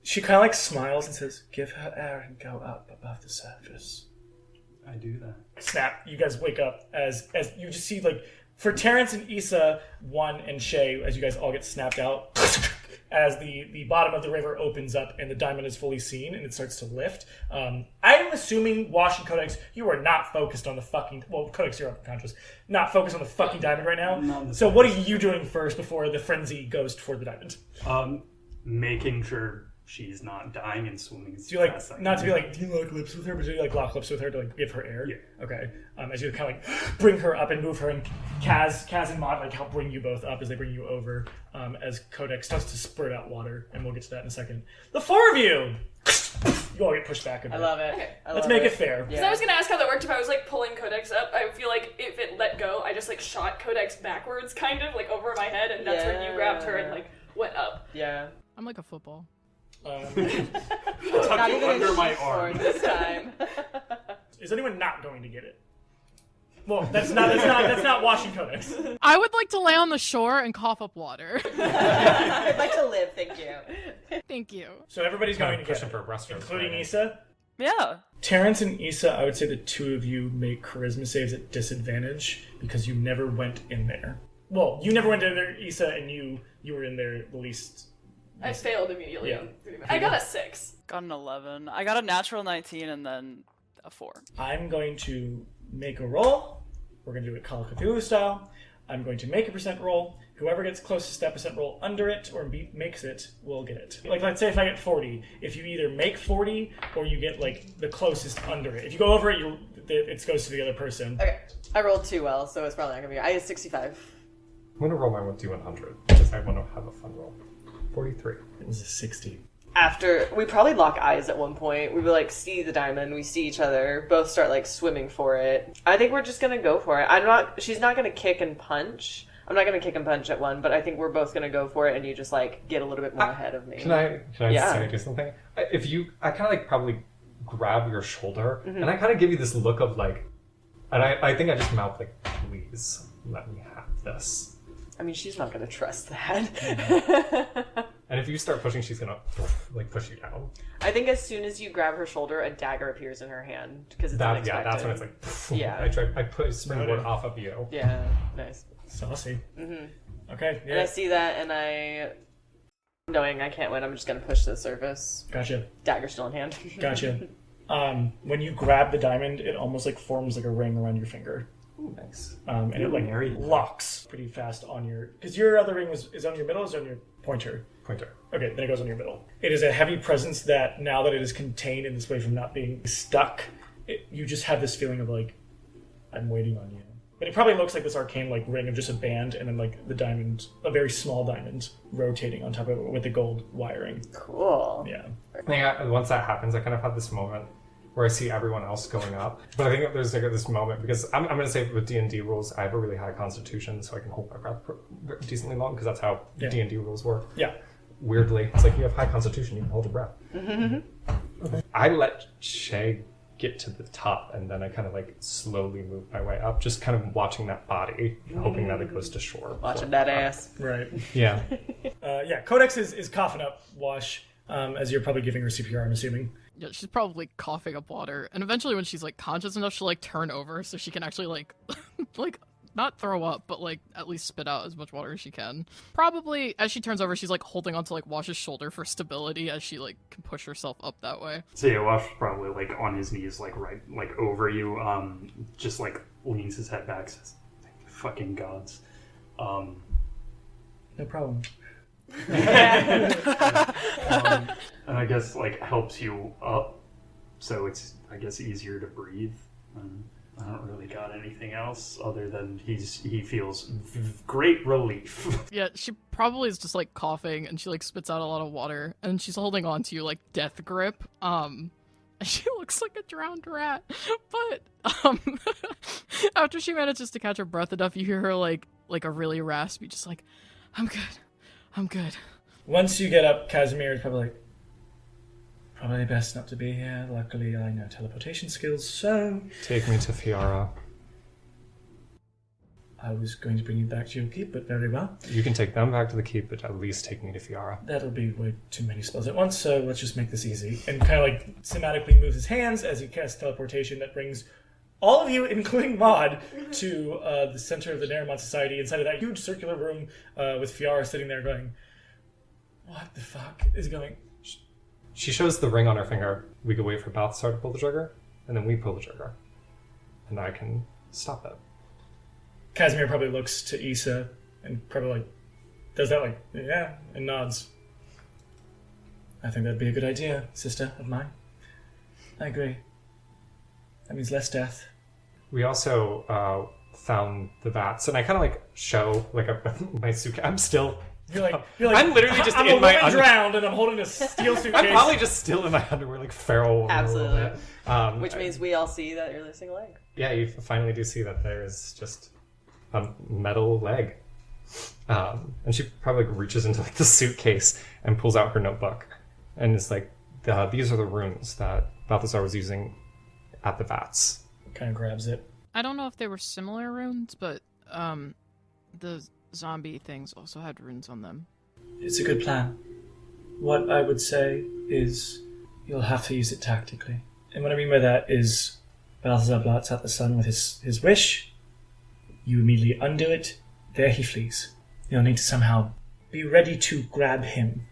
She kind of, like, smiles and says, give her air and go up above the surface. I do that. Snap. You guys wake up as you just see, like, for Terrence and Issa, One and Shay, as you guys all get snapped out, as the bottom of the river opens up and the diamond is fully seen and it starts to lift. I'm assuming, Wash and Codex, you are not focused on the fucking... Well, Codex, you're unconscious. Not focused on the fucking diamond right now. So what are you doing first before the frenzy goes toward the diamond? Making sure she's not dying and swimming. Do you like, not to be like, do you lock lips with her, but do you like lock lips with her to like give her air? Yeah. Okay. As you kind of like bring her up and move her, and Kaz and Maud like help bring you both up as they bring you over, as Codex starts to spurt out water, and we'll get to that in a second. The four of you! You all get pushed back a bit. I love it. Okay. Let's make it fair. Because I was gonna ask how that worked. If I was like pulling Codex up, I feel like if it let go, I just like shot Codex backwards, kind of like over my head, and that's when you grabbed her and like went up. Yeah. I'm like a football. Tuck you under my arm. This time. Is anyone not going to get it? Well, that's not washing Codex. I would like to lay on the shore and cough up water. I'd like to live, thank you. Thank you. So everybody's going to get pushing it, for restroom, including right? Issa. Yeah. Terrence and Issa, I would say the two of you make charisma saves at disadvantage because you never went in there. Well, you never went in there, Issa, and you were in there the least. I failed immediately. Yeah. I got a 6. Got an 11. I got a natural 19 and then a 4. I'm going to make a roll. We're going to do it Call of Cthulhu style. I'm going to make a percent roll. Whoever gets closest to that percent roll under it or makes it will get it. Like, let's say if I get 40, if you either make 40 or you get, like, the closest under it. If you go over it, it goes to the other person. Okay. I rolled too well, so it's probably not gonna be. I had 65. I'm going to roll mine with D100 because I want to have a fun roll. 43. It was a 60. After we probably lock eyes at one point, we would like see the diamond, we see each other, both start like swimming for it. I think we're just gonna go for it. She's not gonna kick and punch. I'm not gonna kick and punch at one, but I think we're both gonna go for it, and you just like get a little bit more ahead of me. Can I Yeah. say do something? I kind of like probably grab your shoulder, and I kind of give you this look of like, and I think I just mouth like, please let me have this. I mean, she's not gonna trust that. And if you start pushing, she's gonna like push you down. I think as soon as you grab her shoulder, a dagger appears in her hand because it's unexpected. Yeah, that's when it's like. Yeah. I put springboard off of you. Yeah, nice. Saucy. Mm-hmm. Okay, yeah. And I see that, and knowing I can't win, I'm just gonna push to the surface. Gotcha. Dagger still in hand. Gotcha. When you grab the diamond, it almost like forms like a ring around your finger. Ooh, nice. And it like locks pretty fast on your... Because your other ring is on your middle or is it on your pointer? Pointer. Okay, then it goes on your middle. It is a heavy presence that now that it is contained in this way from not being stuck, you just have this feeling of like, I'm waiting on you. But it probably looks like this arcane like ring of just a band and then like the diamond, a very small diamond, rotating on top of it with the gold wiring. Cool. Yeah. I think once that happens, I kind of have this moment where I see everyone else going up. But I think there's like this moment, because I'm going to say with D&D rules, I have a really high constitution, so I can hold my breath decently long, because that's how D&D rules work. Yeah. Weirdly, it's like you have high constitution, you can hold your breath. Okay. I let Shay get to the top, and then I kind of like slowly move my way up, just kind of watching that body, hoping that it goes to shore. Watching that ass. Right. Yeah. Yeah, Codex is coughing up Wash, as you're probably giving her CPR, I'm assuming. Yeah, she's probably coughing up water, and eventually when she's like conscious enough, she'll like turn over so she can actually like like not throw up, but like at least spit out as much water as she can. Probably as she turns over, she's like holding onto like Wash's shoulder for stability as she like can push herself up that way. So yeah, Wash probably like on his knees, like right, like over you, just like leans his head back, says, "Thank the fucking gods." No problem. And I guess like helps you up, so it's I guess easier to breathe. I don't really got anything else other than he feels great relief. Yeah, she probably is just like coughing, and she like spits out a lot of water, and she's holding on to you like death grip. And she looks like a drowned rat. But after she manages to catch her breath enough, you hear her like a really raspy, just like, I'm good. Once you get up, Casimir is probably best not to be here. Luckily, I know teleportation skills, so... Take me to Fiara. I was going to bring you back to your keep, but very well. You can take them back to the keep, but at least take me to Fiara. That'll be way too many spells at once, so let's just make this easy. And kind of like cinematically moves his hands as he casts teleportation that brings all of you, including Maud, to the center of the Naramon Society, inside of that huge circular room with Fiara sitting there going, what the fuck is going... She shows the ring on her finger. We could wait for Balthasar to pull the trigger, and then we pull the trigger. And I can stop it. Casimir probably looks to Issa and probably like does that like, yeah, and nods. I think that'd be a good idea, sister of mine. I agree. That means less death. We also found the vats, and I kind of like show like my suitcase. I'm still. You're like I'm literally just I'm in a my woman drowned, and I'm holding a steel suitcase. I'm probably just still in my underwear, like feral. woman a little Absolutely. bit. Which means we all see that you're missing a leg. Yeah, you finally do see that there is just a metal leg. And she probably reaches into like the suitcase and pulls out her notebook, and it's like, these are the runes that Balthazar was using at the vats. Kind of grabs it. I don't know if they were similar runes, but the zombie things also had runes on them. It's a good plan. What I would say is you'll have to use it tactically. And what I mean by that is Balthazar blots out the sun with his wish. You immediately undo it. There he flees. You'll need to somehow be ready to grab him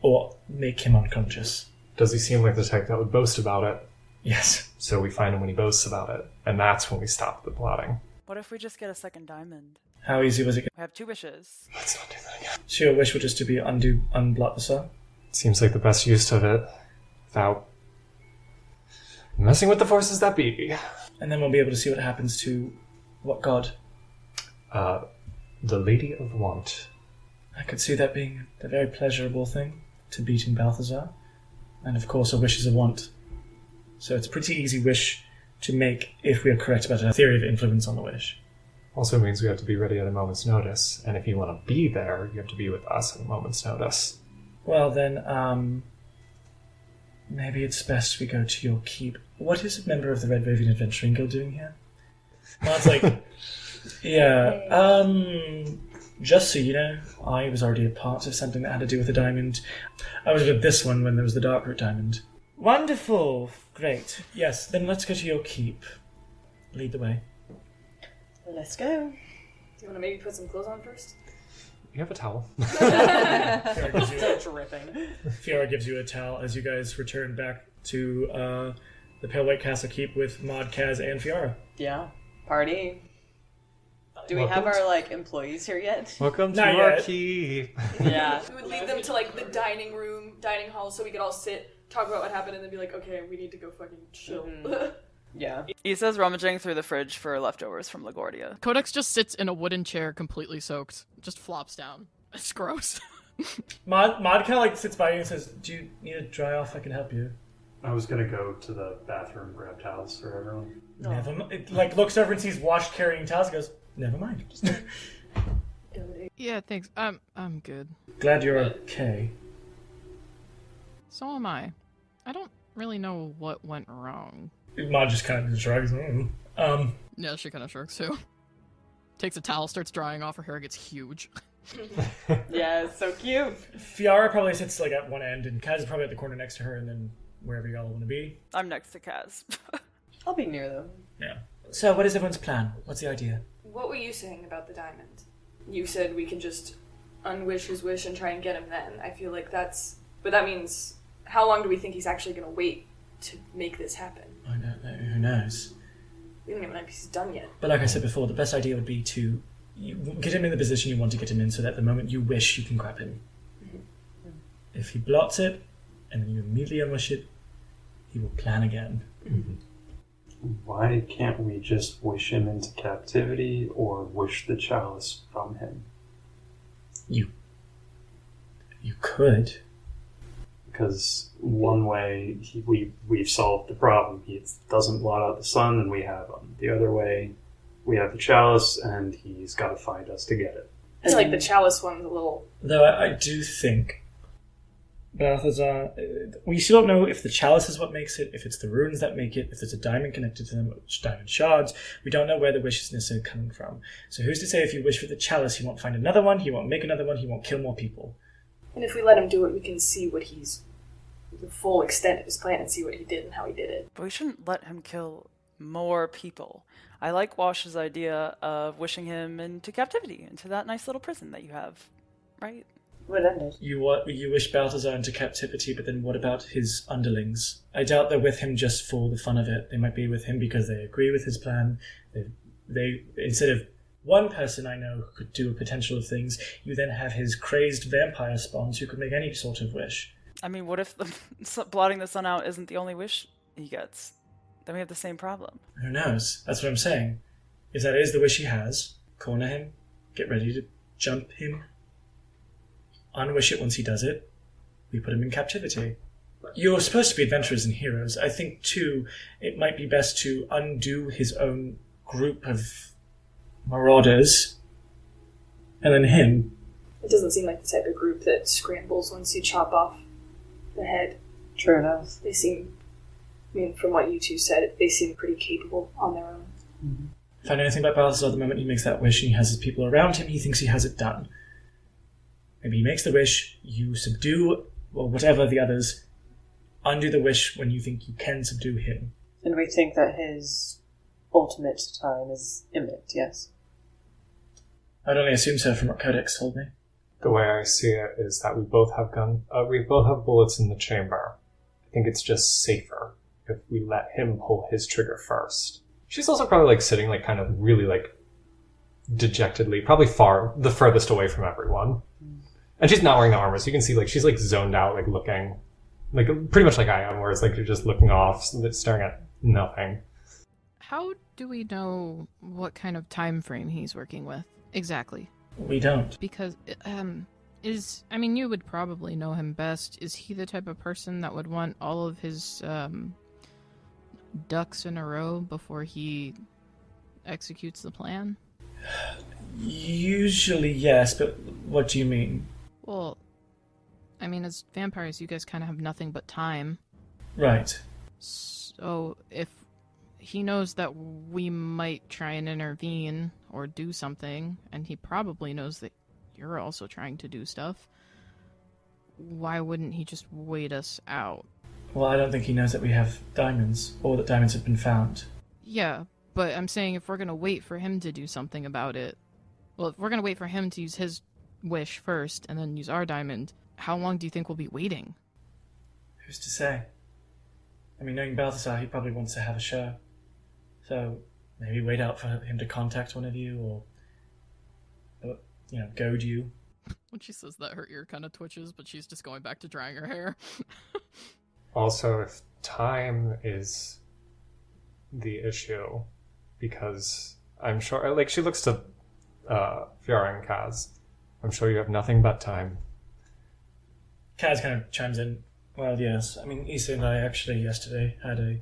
or make him unconscious. Does he seem like the type that would boast about it? Yes. So we find him when he boasts about it, and that's when we stop the plotting. What if we just get a second diamond? How easy was it? We have 2 wishes. Let's not do that again. So your wish would just to be unblot the sun? Seems like the best use of it, without messing with the forces that be. And then we'll be able to see what happens to what god? The Lady of Want. I could see that being a very pleasurable thing, to beating Balthazar. And of course a wish is a want. So it's a pretty easy wish to make if we are correct about our theory of influence on the wish. Also means we have to be ready at a moment's notice, and if you want to be there, you have to be with us at a moment's notice. Well then, maybe it's best we go to your keep. What is a member of the Red Raven Adventuring Guild doing here? Well, it's like, yeah, just so you know, I was already a part of something that had to do with a diamond. I was with this one when there was the Dark Root Diamond. Wonderful. Great. Yes, then let's go to your keep. Lead the way. Let's go. Do you want to maybe put some clothes on first? You have a towel. Still dripping. Fiora gives you a towel as you guys return back to the Pale White Castle Keep with Maud, Kaz, and Fiora. Yeah. Party. Do we have our employees here yet? Welcome to Not our yet. keep. Yeah. We would lead them to the dining hall, so we could all sit, talk about what happened, and then be like, okay, we need to go fucking chill. Yeah. Issa's rummaging through the fridge for leftovers from LaGuardia. Codex just sits in a wooden chair, completely soaked, just flops down. It's gross. Maud kind of sits by you and says, "Do you need to dry off? I can help you." I was gonna go to the bathroom, grab towels for everyone. Never mind. It looks over and sees Wash carrying towels. Goes, "Never mind." Yeah, thanks. I'm good. Glad you're okay. So am I. I don't really know what went wrong. Maud just kind of shrugs. Yeah, she kind of shrugs too. Takes a towel, starts drying off. Her hair gets huge. Yeah, it's so cute. Fiora probably sits at one end, and Kaz is probably at the corner next to her, and then wherever y'all want to be. I'm next to Kaz. I'll be near them. Yeah. So, what is everyone's plan? What's the idea? What were you saying about the diamond? You said we can just unwish his wish and try and get him then. I feel like that's... But that means, how long do we think he's actually going to wait to make this happen? I don't know. Who knows? We don't even know if he's done yet. But like I said before, the best idea would be to get him in the position you want to get him in, so that the moment you wish, you can grab him. Mm-hmm. If he blots it, and then you immediately unwish it, he will plan again. Mm-hmm. Why can't we just wish him into captivity or wish the chalice from him? You could. Because one way we've solved the problem. He doesn't blot out the sun, and we have him. The other way, we have the chalice, and he's got to find us to get it. I feel like the chalice one's a little... Though I do think Balthazar... we still don't know if the chalice is what makes it, if it's the runes that make it, if there's a diamond connected to them, which diamond shards. We don't know where the wish is necessarily coming from. So who's to say if you wish for the chalice, he won't find another one, he won't make another one, he won't kill more people. And if we let him do it, we can see what he's... the full extent of his plan and see what he did and how he did it. But we shouldn't let him kill more people. I like Wash's idea of wishing him into captivity, into that nice little prison that you have, right? What ended? You wish Balthazar into captivity, but then what about his underlings? I doubt they're with him just for the fun of it. They might be with him because they agree with his plan. They instead of one person I know who could do a potential of things, you then have his crazed vampire spawns who could make any sort of wish. I mean, what if the blotting the sun out isn't the only wish he gets? Then we have the same problem. Who knows? That's what I'm saying. If that is the wish he has, corner him, get ready to jump him, unwish it once he does it, we put him in captivity. You're supposed to be adventurers and heroes. I think, too, it might be best to undo his own group of marauders, and then him. It doesn't seem like the type of group that scrambles once you chop off the head. True enough. They seem, I mean, from what you two said, they seem pretty capable on their own. Mm-hmm. Find anything about Balthazar the moment he makes that wish and he has his people around him, he thinks he has it done. Maybe he makes the wish, you subdue, or whatever the others, undo the wish when you think you can subdue him. And we think that his ultimate time is imminent, yes? I'd only assume so from what Codex told me. The way I see it is that we both have bullets in the chamber. I think it's just safer if we let him pull his trigger first. She's also probably like sitting like kind of really like dejectedly, probably the furthest away from everyone. And she's not wearing the armor, so you can see like she's like zoned out, like looking, like pretty much like I am, where it's like you're just looking off, staring at nothing. How do we know what kind of time frame he's working with exactly? We don't. Because you would probably know him best. Is he the type of person that would want all of his ducks in a row before he executes the plan? Usually yes, but what do you mean? Well, I mean, as vampires, you guys kind of have nothing but time. Right. So if he knows that we might try and intervene or do something, and he probably knows that you're also trying to do stuff, why wouldn't he just wait us out? Well, I don't think he knows that we have diamonds, or that diamonds have been found. Yeah, but I'm saying if we're going to wait for him to do something about it, well, if we're going to wait for him to use his wish first and then use our diamond, how long do you think we'll be waiting? Who's to say? I mean, knowing Balthazar, he probably wants to have a show. So maybe wait out for him to contact one of you, or goad you. When she says that, her ear kind of twitches, but she's just going back to drying her hair. Also, if time is the issue, because I'm sure, like, she looks to Fiora and Kaz. I'm sure you have nothing but time. Kaz kind of chimes in. Well, yes. I mean, Issa and I actually yesterday had a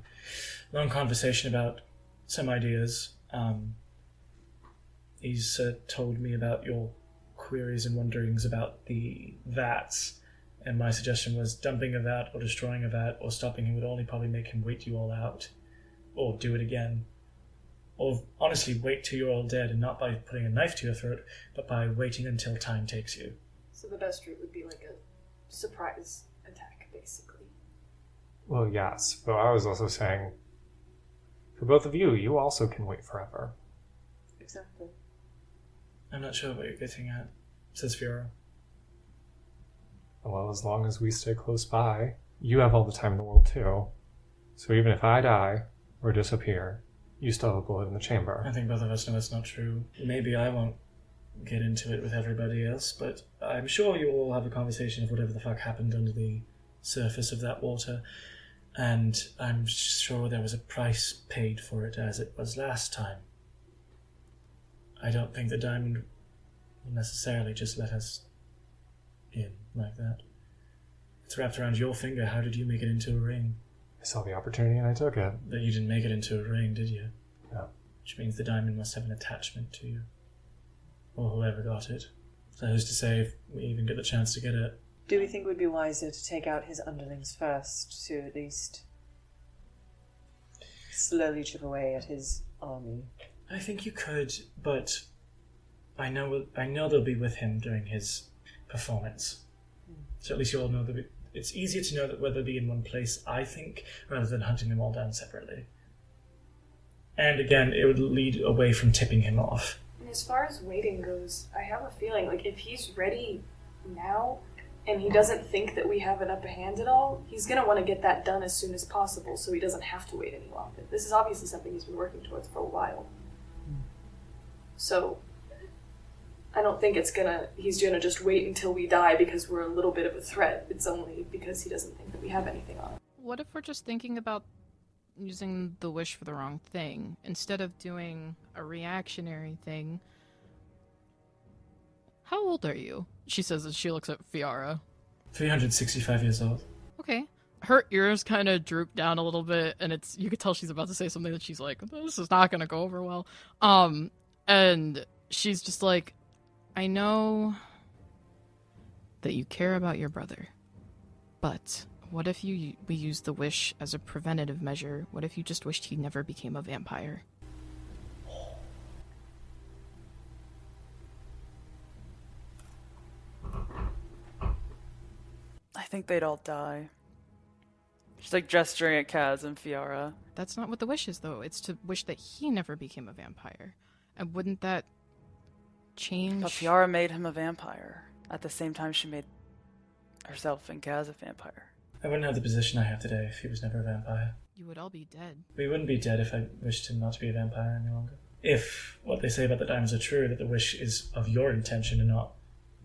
long conversation about some ideas. He's told me about your queries and wonderings about the vats, and my suggestion was dumping a vat or destroying a vat or stopping him would only probably make him wait you all out, or do it again. Or honestly, wait till you're all dead, and not by putting a knife to your throat, but by waiting until time takes you. So the best route would be like a surprise attack, basically. Well, yes, but I was also saying, for both of you, you also can wait forever. Exactly. I'm not sure what you're getting at, says Fiora. Well, as long as we stay close by, you have all the time in the world too. So even if I die or disappear, you still have a bullet in the chamber. I think both of us know it's not true. Maybe I won't get into it with everybody else, but I'm sure you all have a conversation of whatever the fuck happened under the surface of that water, and I'm sure there was a price paid for it as it was last time. I don't think the diamond will necessarily just let us in like that. It's wrapped around your finger. How did you make it into a ring? I saw the opportunity and I took it. But you didn't make it into a ring, did you? No. Which means the diamond must have an attachment to you. Or whoever got it. So who's to say if we even get the chance to get it? Do we think it would be wiser to take out his underlings first, to at least slowly chip away at his army? I think you could, but I know they'll be with him during his performance. So at least you all know that it's easier to know that whether they'll be in one place, I think, rather than hunting them all down separately. And again, it would lead away from tipping him off. And as far as waiting goes, I have a feeling like if he's ready now and he doesn't think that we have an upper hand at all, he's going to want to get that done as soon as possible so he doesn't have to wait any longer. This is obviously something he's been working towards for a while. So I don't think he's gonna just wait until we die because we're a little bit of a threat. It's only because he doesn't think that we have anything on him. What if we're just thinking about using the wish for the wrong thing? Instead of doing a reactionary thing. How old are you? She says as she looks at Fiara. 365 years old. Okay. Her ears kind of droop down a little bit, and you could tell she's about to say something that she's like, this is not gonna go over well. And she's just like, I know that you care about your brother, but what if we use the wish as a preventative measure? What if you just wished he never became a vampire? I think they'd all die. She's like gesturing at Kaz and Fiara. That's not what the wish is, though. It's to wish that he never became a vampire. And wouldn't that change? But Fiara made him a vampire at the same time she made herself and Kaz a vampire. I wouldn't have the position I have today if he was never a vampire. You would all be dead. We wouldn't be dead if I wished him not to be a vampire any longer. If what they say about the diamonds are true, that the wish is of your intention and not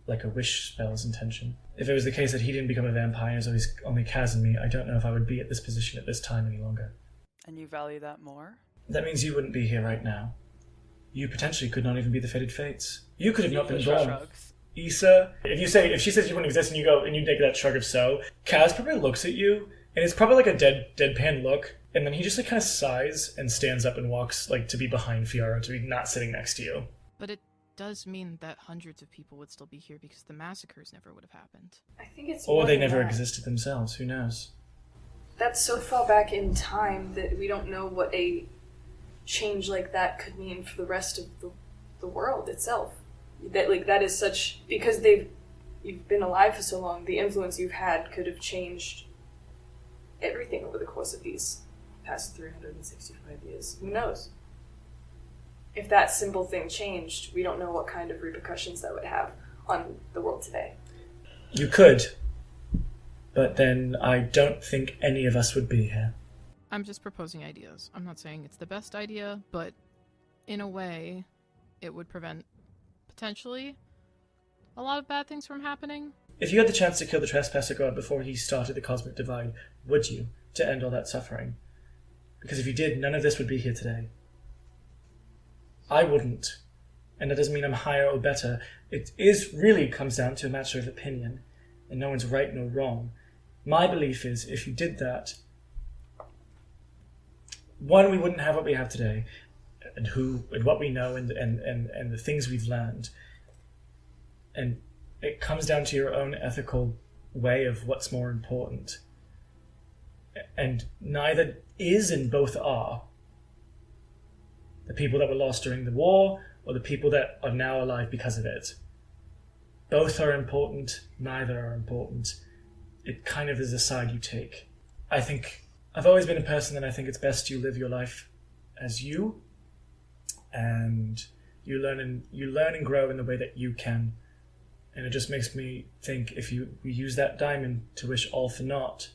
like a wish spell's intention. If it was the case that he didn't become a vampire and it was only Kaz and me, I don't know if I would be at this position at this time any longer. And you value that more? That means you wouldn't be here right now. You potentially could not even be the Fated Fates. You could have not been born. Shrugs. Issa, if she says you wouldn't exist and you go and you make that shrug of so, Kaz probably looks at you and it's probably like a deadpan look, and then he just like kind of sighs and stands up and walks like to be behind Fiara, to be not sitting next to you. But it does mean that hundreds of people would still be here because the massacres never would have happened. I think it's Or more they than never that. existed themselves, who knows? That's so far back in time that we don't know what a change like that could mean for the rest of the world itself. That is such, because you've been alive for so long, the influence you've had could have changed everything over the course of these past 365 years. Who knows? If that simple thing changed, we don't know what kind of repercussions that would have on the world today. You could, but then I don't think any of us would be here. I'm just proposing ideas. I'm not saying it's the best idea, but in a way, it would prevent, potentially, a lot of bad things from happening. If you had the chance to kill the Trespasser God before he started the Cosmic Divide, would you, to end all that suffering? Because if you did, none of this would be here today. I wouldn't. And that doesn't mean I'm higher or better. It really comes down to a matter of opinion, and no one's right nor wrong. My belief is, if you did that, one, we wouldn't have what we have today, and what we know, and the things we've learned. And it comes down to your own ethical way of what's more important. And neither is and both are. The people that were lost during the war, or the people that are now alive because of it. Both are important, neither are important. It kind of is a side you take. I think I've always been a person that I think it's best you live your life as you, and you learn and grow in the way that you can. And it just makes me think, if we use that diamond to wish all for naught,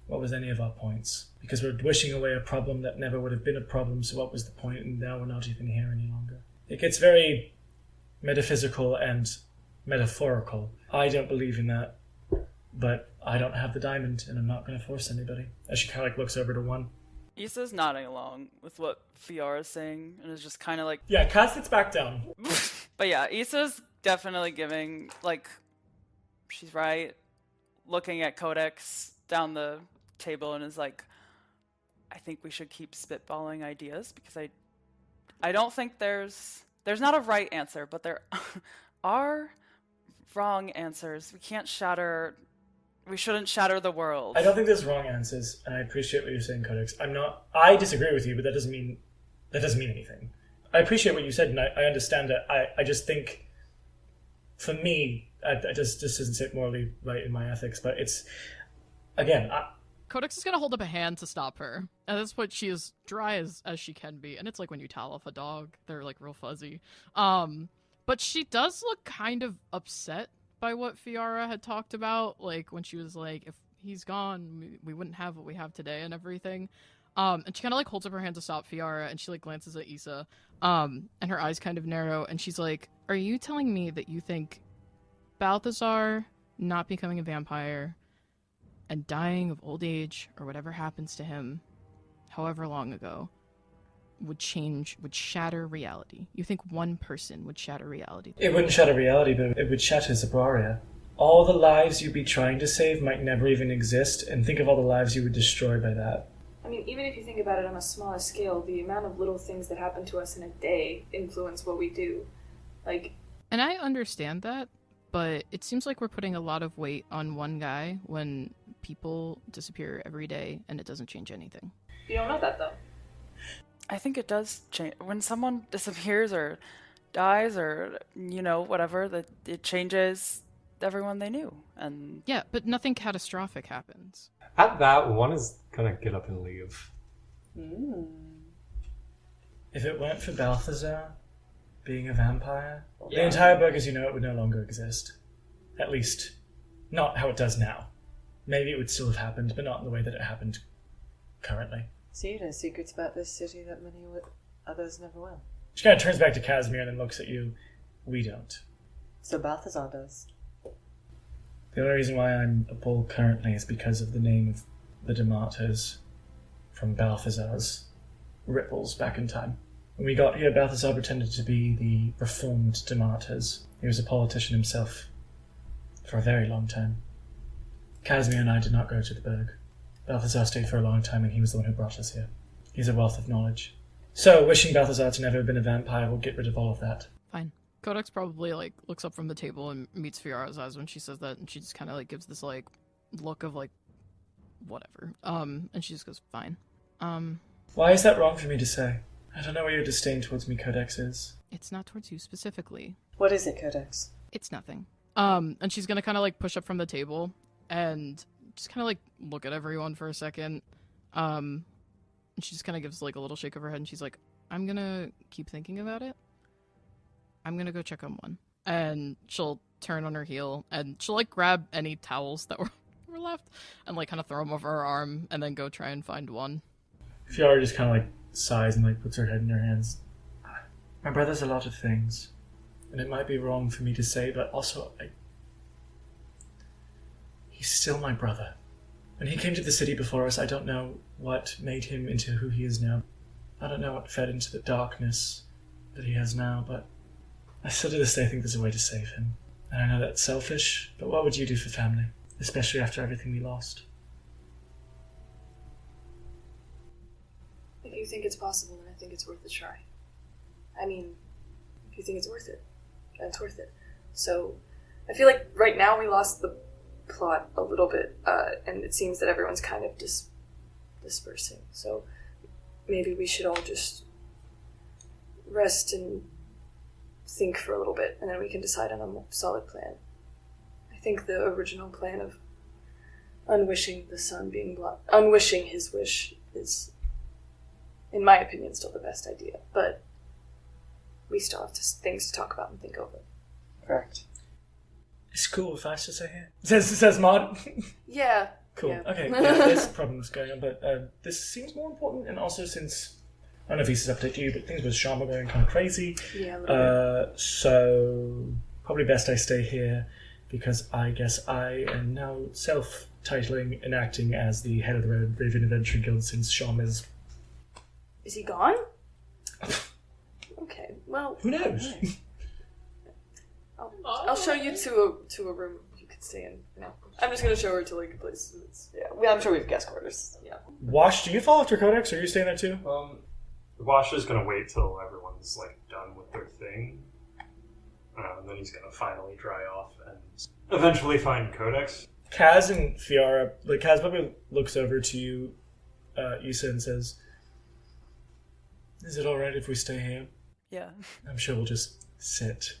what was any of our points? Because we're wishing away a problem that never would have been a problem, so what was the point? And now we're not even here any longer. It gets very metaphysical and metaphorical. I don't believe in that, but I don't have the diamond, and I'm not going to force anybody. As she kind of like looks over to one. Issa's nodding along with what Fiara's saying, and is just kind of like... Yeah, Kaz sits back down. But yeah, Issa's definitely giving, like, she's right, looking at Codex down the table and is like, I think we should keep spitballing ideas, because I don't think there's not a right answer, but there are wrong answers. We shouldn't shatter the world. I don't think there's wrong answers, and I appreciate what you're saying, Codex. I disagree with you, but that doesn't mean anything. I appreciate what you said, and I understand it. I just think, for me, I just doesn't sit morally right in my ethics, but it's, again, Codex is gonna hold up a hand to stop her. At this point, she is dry as she can be, and it's like when you towel off a dog. They're like real fuzzy. But she does look kind of upset by what Fiara had talked about, like when she was like, if he's gone, we wouldn't have what we have today and everything. And she kind of like holds up her hand to stop Fiara, and she like glances at Issa, and her eyes kind of narrow, and she's like, are you telling me that you think Balthazar not becoming a vampire and dying of old age or whatever happens to him however long ago would shatter reality? You think one person would shatter reality? It wouldn't shatter reality, but it would shatter Zabraria. All the lives you'd be trying to save might never even exist, and think of all the lives you would destroy by that. I mean, even if you think about it on a smaller scale, the amount of little things that happen to us in a day influence what we do. Like, and I understand that, but it seems like we're putting a lot of weight on one guy when people disappear every day and it doesn't change anything. You don't know that, though. I think it does change. When someone disappears or dies or, whatever, that it changes everyone they knew. And yeah, but nothing catastrophic happens. At that, one is gonna get up and leave. If it weren't for Balthazar being a vampire, the entire book as you know it would no longer exist. At least, not how it does now. Maybe it would still have happened, but not in the way that it happened currently. So you know secrets about this city that many others never will. She kind of turns back to Casimir and then looks at you. We don't. So Balthazar does. The only reason why I'm a bull currently is because of the name of the Demarters from Balthazar's ripples back in time. When we got here, Balthazar pretended to be the reformed Demarters. He was a politician himself for a very long time. Casimir and I did not go to the Berg. Balthazar stayed for a long time, and he was the one who brought us here. He's a wealth of knowledge. So, wishing Balthazar to never have been a vampire will get rid of all of that. Fine. Codex probably looks up from the table and meets Fiara's eyes when she says that, and she just kind of gives this look of whatever. And she just goes, fine. Why is that wrong for me to say? I don't know what your disdain towards me, Codex, is. It's not towards you specifically. What is it, Codex? It's nothing. And she's gonna kind of push up from the table and just kind of look at everyone for a second. And she just kind of gives a little shake of her head, and she's like, I'm gonna keep thinking about it. I'm gonna go check on one. And she'll turn on her heel, and she'll grab any towels that were left and kind of throw them over her arm, and then go try and find one. Fiora just kind of sighs and puts her head in her hands. My brother's a lot of things, and it might be wrong for me to say, but also he's still my brother. When he came to the city before us, I don't know what made him into who he is now. I don't know what fed into the darkness that he has now, but I still to this day think there's a way to save him. And I know that's selfish, but what would you do for family? Especially after everything we lost. If you think it's possible, then I think it's worth a try. I mean, if you think it's worth it, then it's worth it. So, I feel like right now we lost the plot a little bit, and it seems that everyone's kind of dispersing. So, maybe we should all just rest and think for a little bit, and then we can decide on a more solid plan. I think the original plan of unwishing the sun being unwishing his wish is, in my opinion, still the best idea. But we still have things to talk about and think over. Correct. It's cool if I should say here. Says Maud. Yeah. Cool. Yeah. Okay, yeah, there's problems going on, but this seems more important, and also since, I don't know if this is update to you, but things with Sean were going kind of crazy. Yeah, a little bit. So probably best I stay here, because I guess I am now self-titling and acting as the head of the Raven Adventure Guild since Sean is... Is he gone? Okay, well... Who knows? I'll show you to a room you can stay in. No, I'm just gonna show her to a place. Yeah, I'm sure we have guest quarters. Yeah. Wash, do you fall after Codex? Are you staying there too? Wash is gonna wait till everyone's done with their thing. And then he's gonna finally dry off and eventually find Codex. Kaz and Fiora, Kaz probably looks over to you, Issa, and says, "Is it alright if we stay here?" yeah. I'm sure we'll just sit.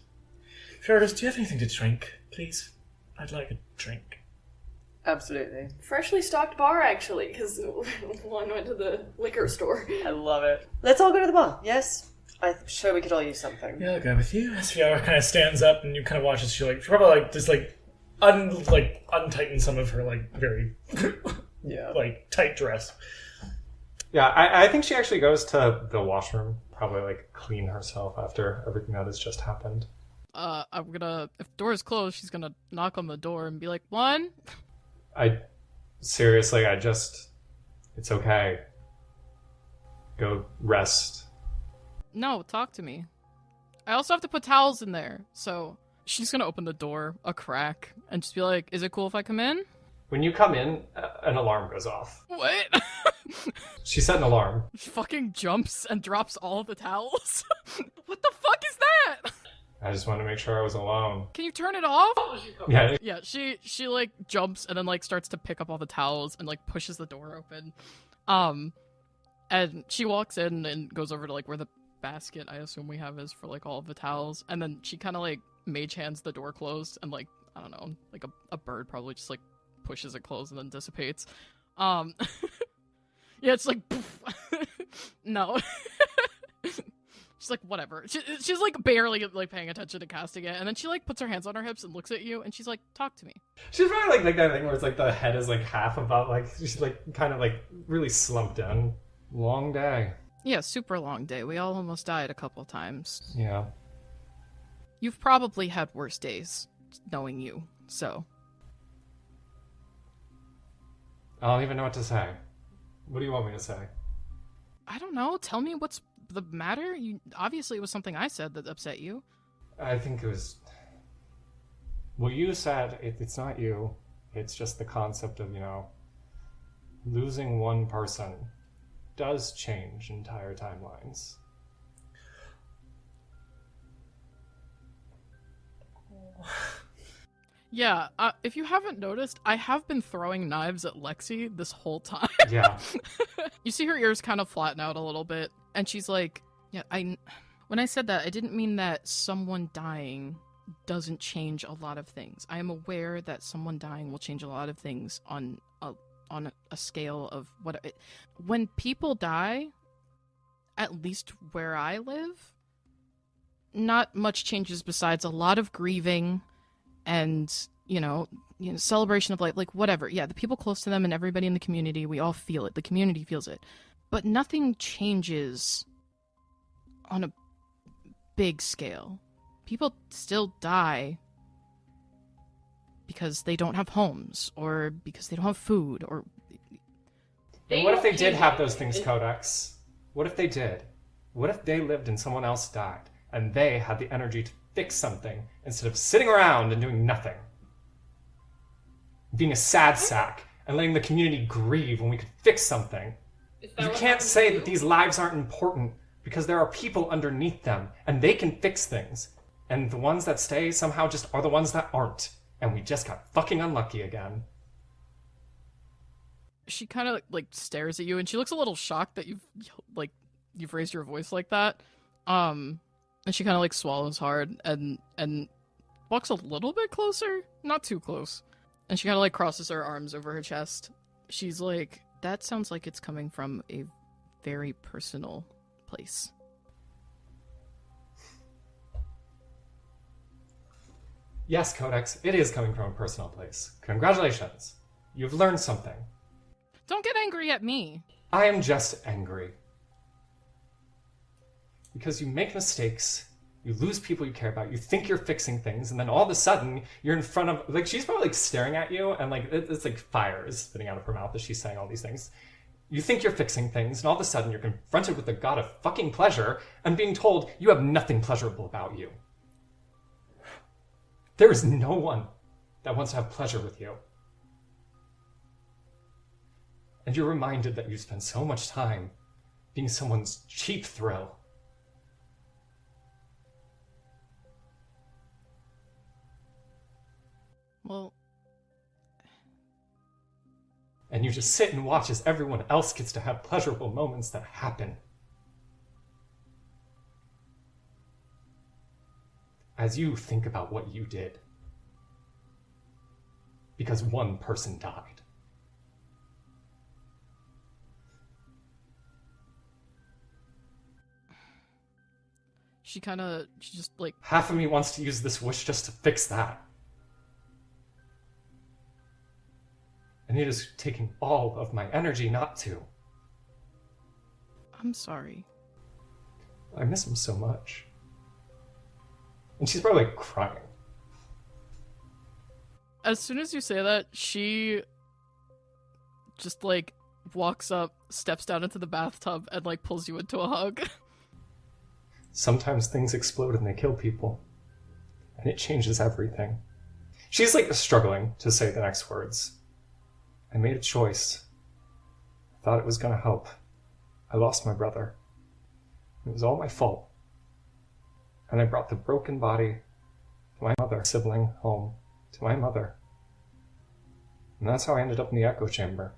Fiora goes, "Do you have anything to drink, please? I'd like a drink." Absolutely. Freshly stocked bar, actually, because one went to the liquor store. I love it. Let's all go to the bar, yes? I'm sure we could all use something. Yeah, I'll go with you. As Fiora kind of stands up and you kind of watch as she probably just untighten some of her very tight dress. Yeah, I think she actually goes to the washroom, probably clean herself after everything that has just happened. I'm gonna, if the door is closed, she's gonna knock on the door and be like, 1? Seriously, it's okay. Go rest. No, talk to me. I also have to put towels in there, so she's gonna open the door a crack and just be like, is it cool if I come in? When you come in, an alarm goes off. What? She set an alarm. She fucking jumps and drops all of the towels. What the fuck is that? I just wanted to make sure I was alone. Can you turn it off? Yeah. Yeah, she like jumps and then like starts to pick up all the towels and like pushes the door open. And she walks in and goes over to like where the basket I assume we have is for like all of the towels, and then she kind of like mage hands the door closed, and like I don't know, like a bird probably just like pushes it closed and then dissipates. Yeah, it's like poof. No. She's like, whatever. She's like barely like paying attention to casting it, and then she like puts her hands on her hips and looks at you, and she's like, talk to me. She's probably like that thing where it's like the head is like half above, like she's like kind of like really slumped down. Long day. Yeah, super long day. We all almost died a couple times. Yeah. You've probably had worse days, knowing you, so. I don't even know what to say. What do you want me to say? I don't know. Tell me what's the matter. Obviously it was something I said that upset you. I think it was... Well, you said it's not you. It's just the concept of, losing one person does change entire timelines. Yeah, if you haven't noticed, I have been throwing knives at Lexi this whole time. Yeah. You see her ears kind of flatten out a little bit, and she's like, yeah, when I said that, I didn't mean that someone dying doesn't change a lot of things. I am aware that someone dying will change a lot of things on a scale of what... When people die, at least where I live, not much changes besides a lot of grieving and, celebration of life, like whatever. Yeah, the people close to them and everybody in the community, we all feel it. The community feels it. But nothing changes on a big scale. People still die because they don't have homes, or because they don't have food, or... And what if they did have those things, Codex? What if they did? What if they lived and someone else died, and they had the energy to fix something instead of sitting around and doing nothing? Being a sad sack and letting the community grieve when we could fix something. You can't say that these lives aren't important because there are people underneath them and they can fix things. And the ones that stay somehow just are the ones that aren't. And we just got fucking unlucky again. She kind of like stares at you, and she looks a little shocked that you've raised your voice like that. And she kind of like swallows hard and walks a little bit closer, not too close. And she kind of like crosses her arms over her chest. She's like, that sounds like it's coming from a very personal place. Yes, Codex, it is coming from a personal place. Congratulations. You've learned something. Don't get angry at me. I am just angry. Because you make mistakes, you lose people you care about, you think you're fixing things, and then all of a sudden, you're in front of... Like, she's probably, like, staring at you, and, like, it's like fire is spitting out of her mouth as she's saying all these things. You think you're fixing things, and all of a sudden, you're confronted with the god of fucking pleasure, and being told you have nothing pleasurable about you. There is no one that wants to have pleasure with you. And you're reminded that you spend so much time being someone's cheap thrill. Well... And you just sit and watch as everyone else gets to have pleasurable moments that happen. As you think about what you did. Because one person died. She just like... Half of me wants to use this wish just to fix that. And it is taking all of my energy not to. I'm sorry. I miss him so much. And she's probably crying. As soon as you say that, she just, like, walks up, steps down into the bathtub, and, like, pulls you into a hug. Sometimes things explode and they kill people. And it changes everything. She's, like, struggling to say the next words. I made a choice. I thought it was gonna help. I lost my brother. It was all my fault. And I brought the broken body to my mother, sibling, home, to my mother. And that's how I ended up in the echo chamber.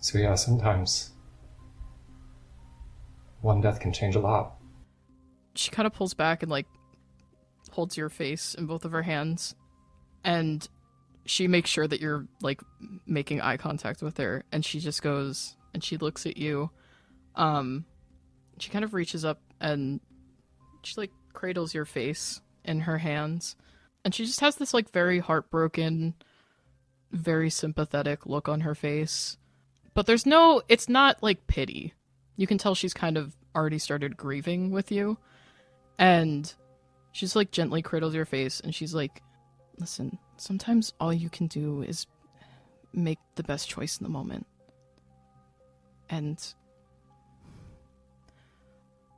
So yeah, sometimes one death can change a lot. She kind of pulls back and, like, holds your face in both of her hands. And she makes sure that you're, like, making eye contact with her. And she just goes, and she looks at you. She kind of reaches up and she, like, cradles your face in her hands. And she just has this, like, very heartbroken, very sympathetic look on her face. But it's not, like, pity. You can tell she's kind of already started grieving with you. And she's, like, gently cradles your face and she's like, listen, sometimes all you can do is make the best choice in the moment. And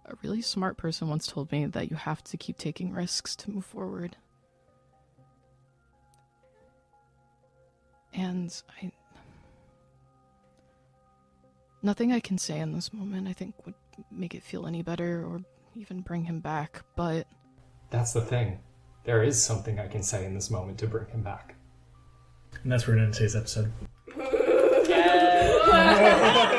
a really smart person once told me that you have to keep taking risks to move forward. And nothing I can say in this moment I think would make it feel any better or even bring him back, but That's the thing. There is something I can say in this moment to bring him back. And that's where we're going to end today's episode. Yes.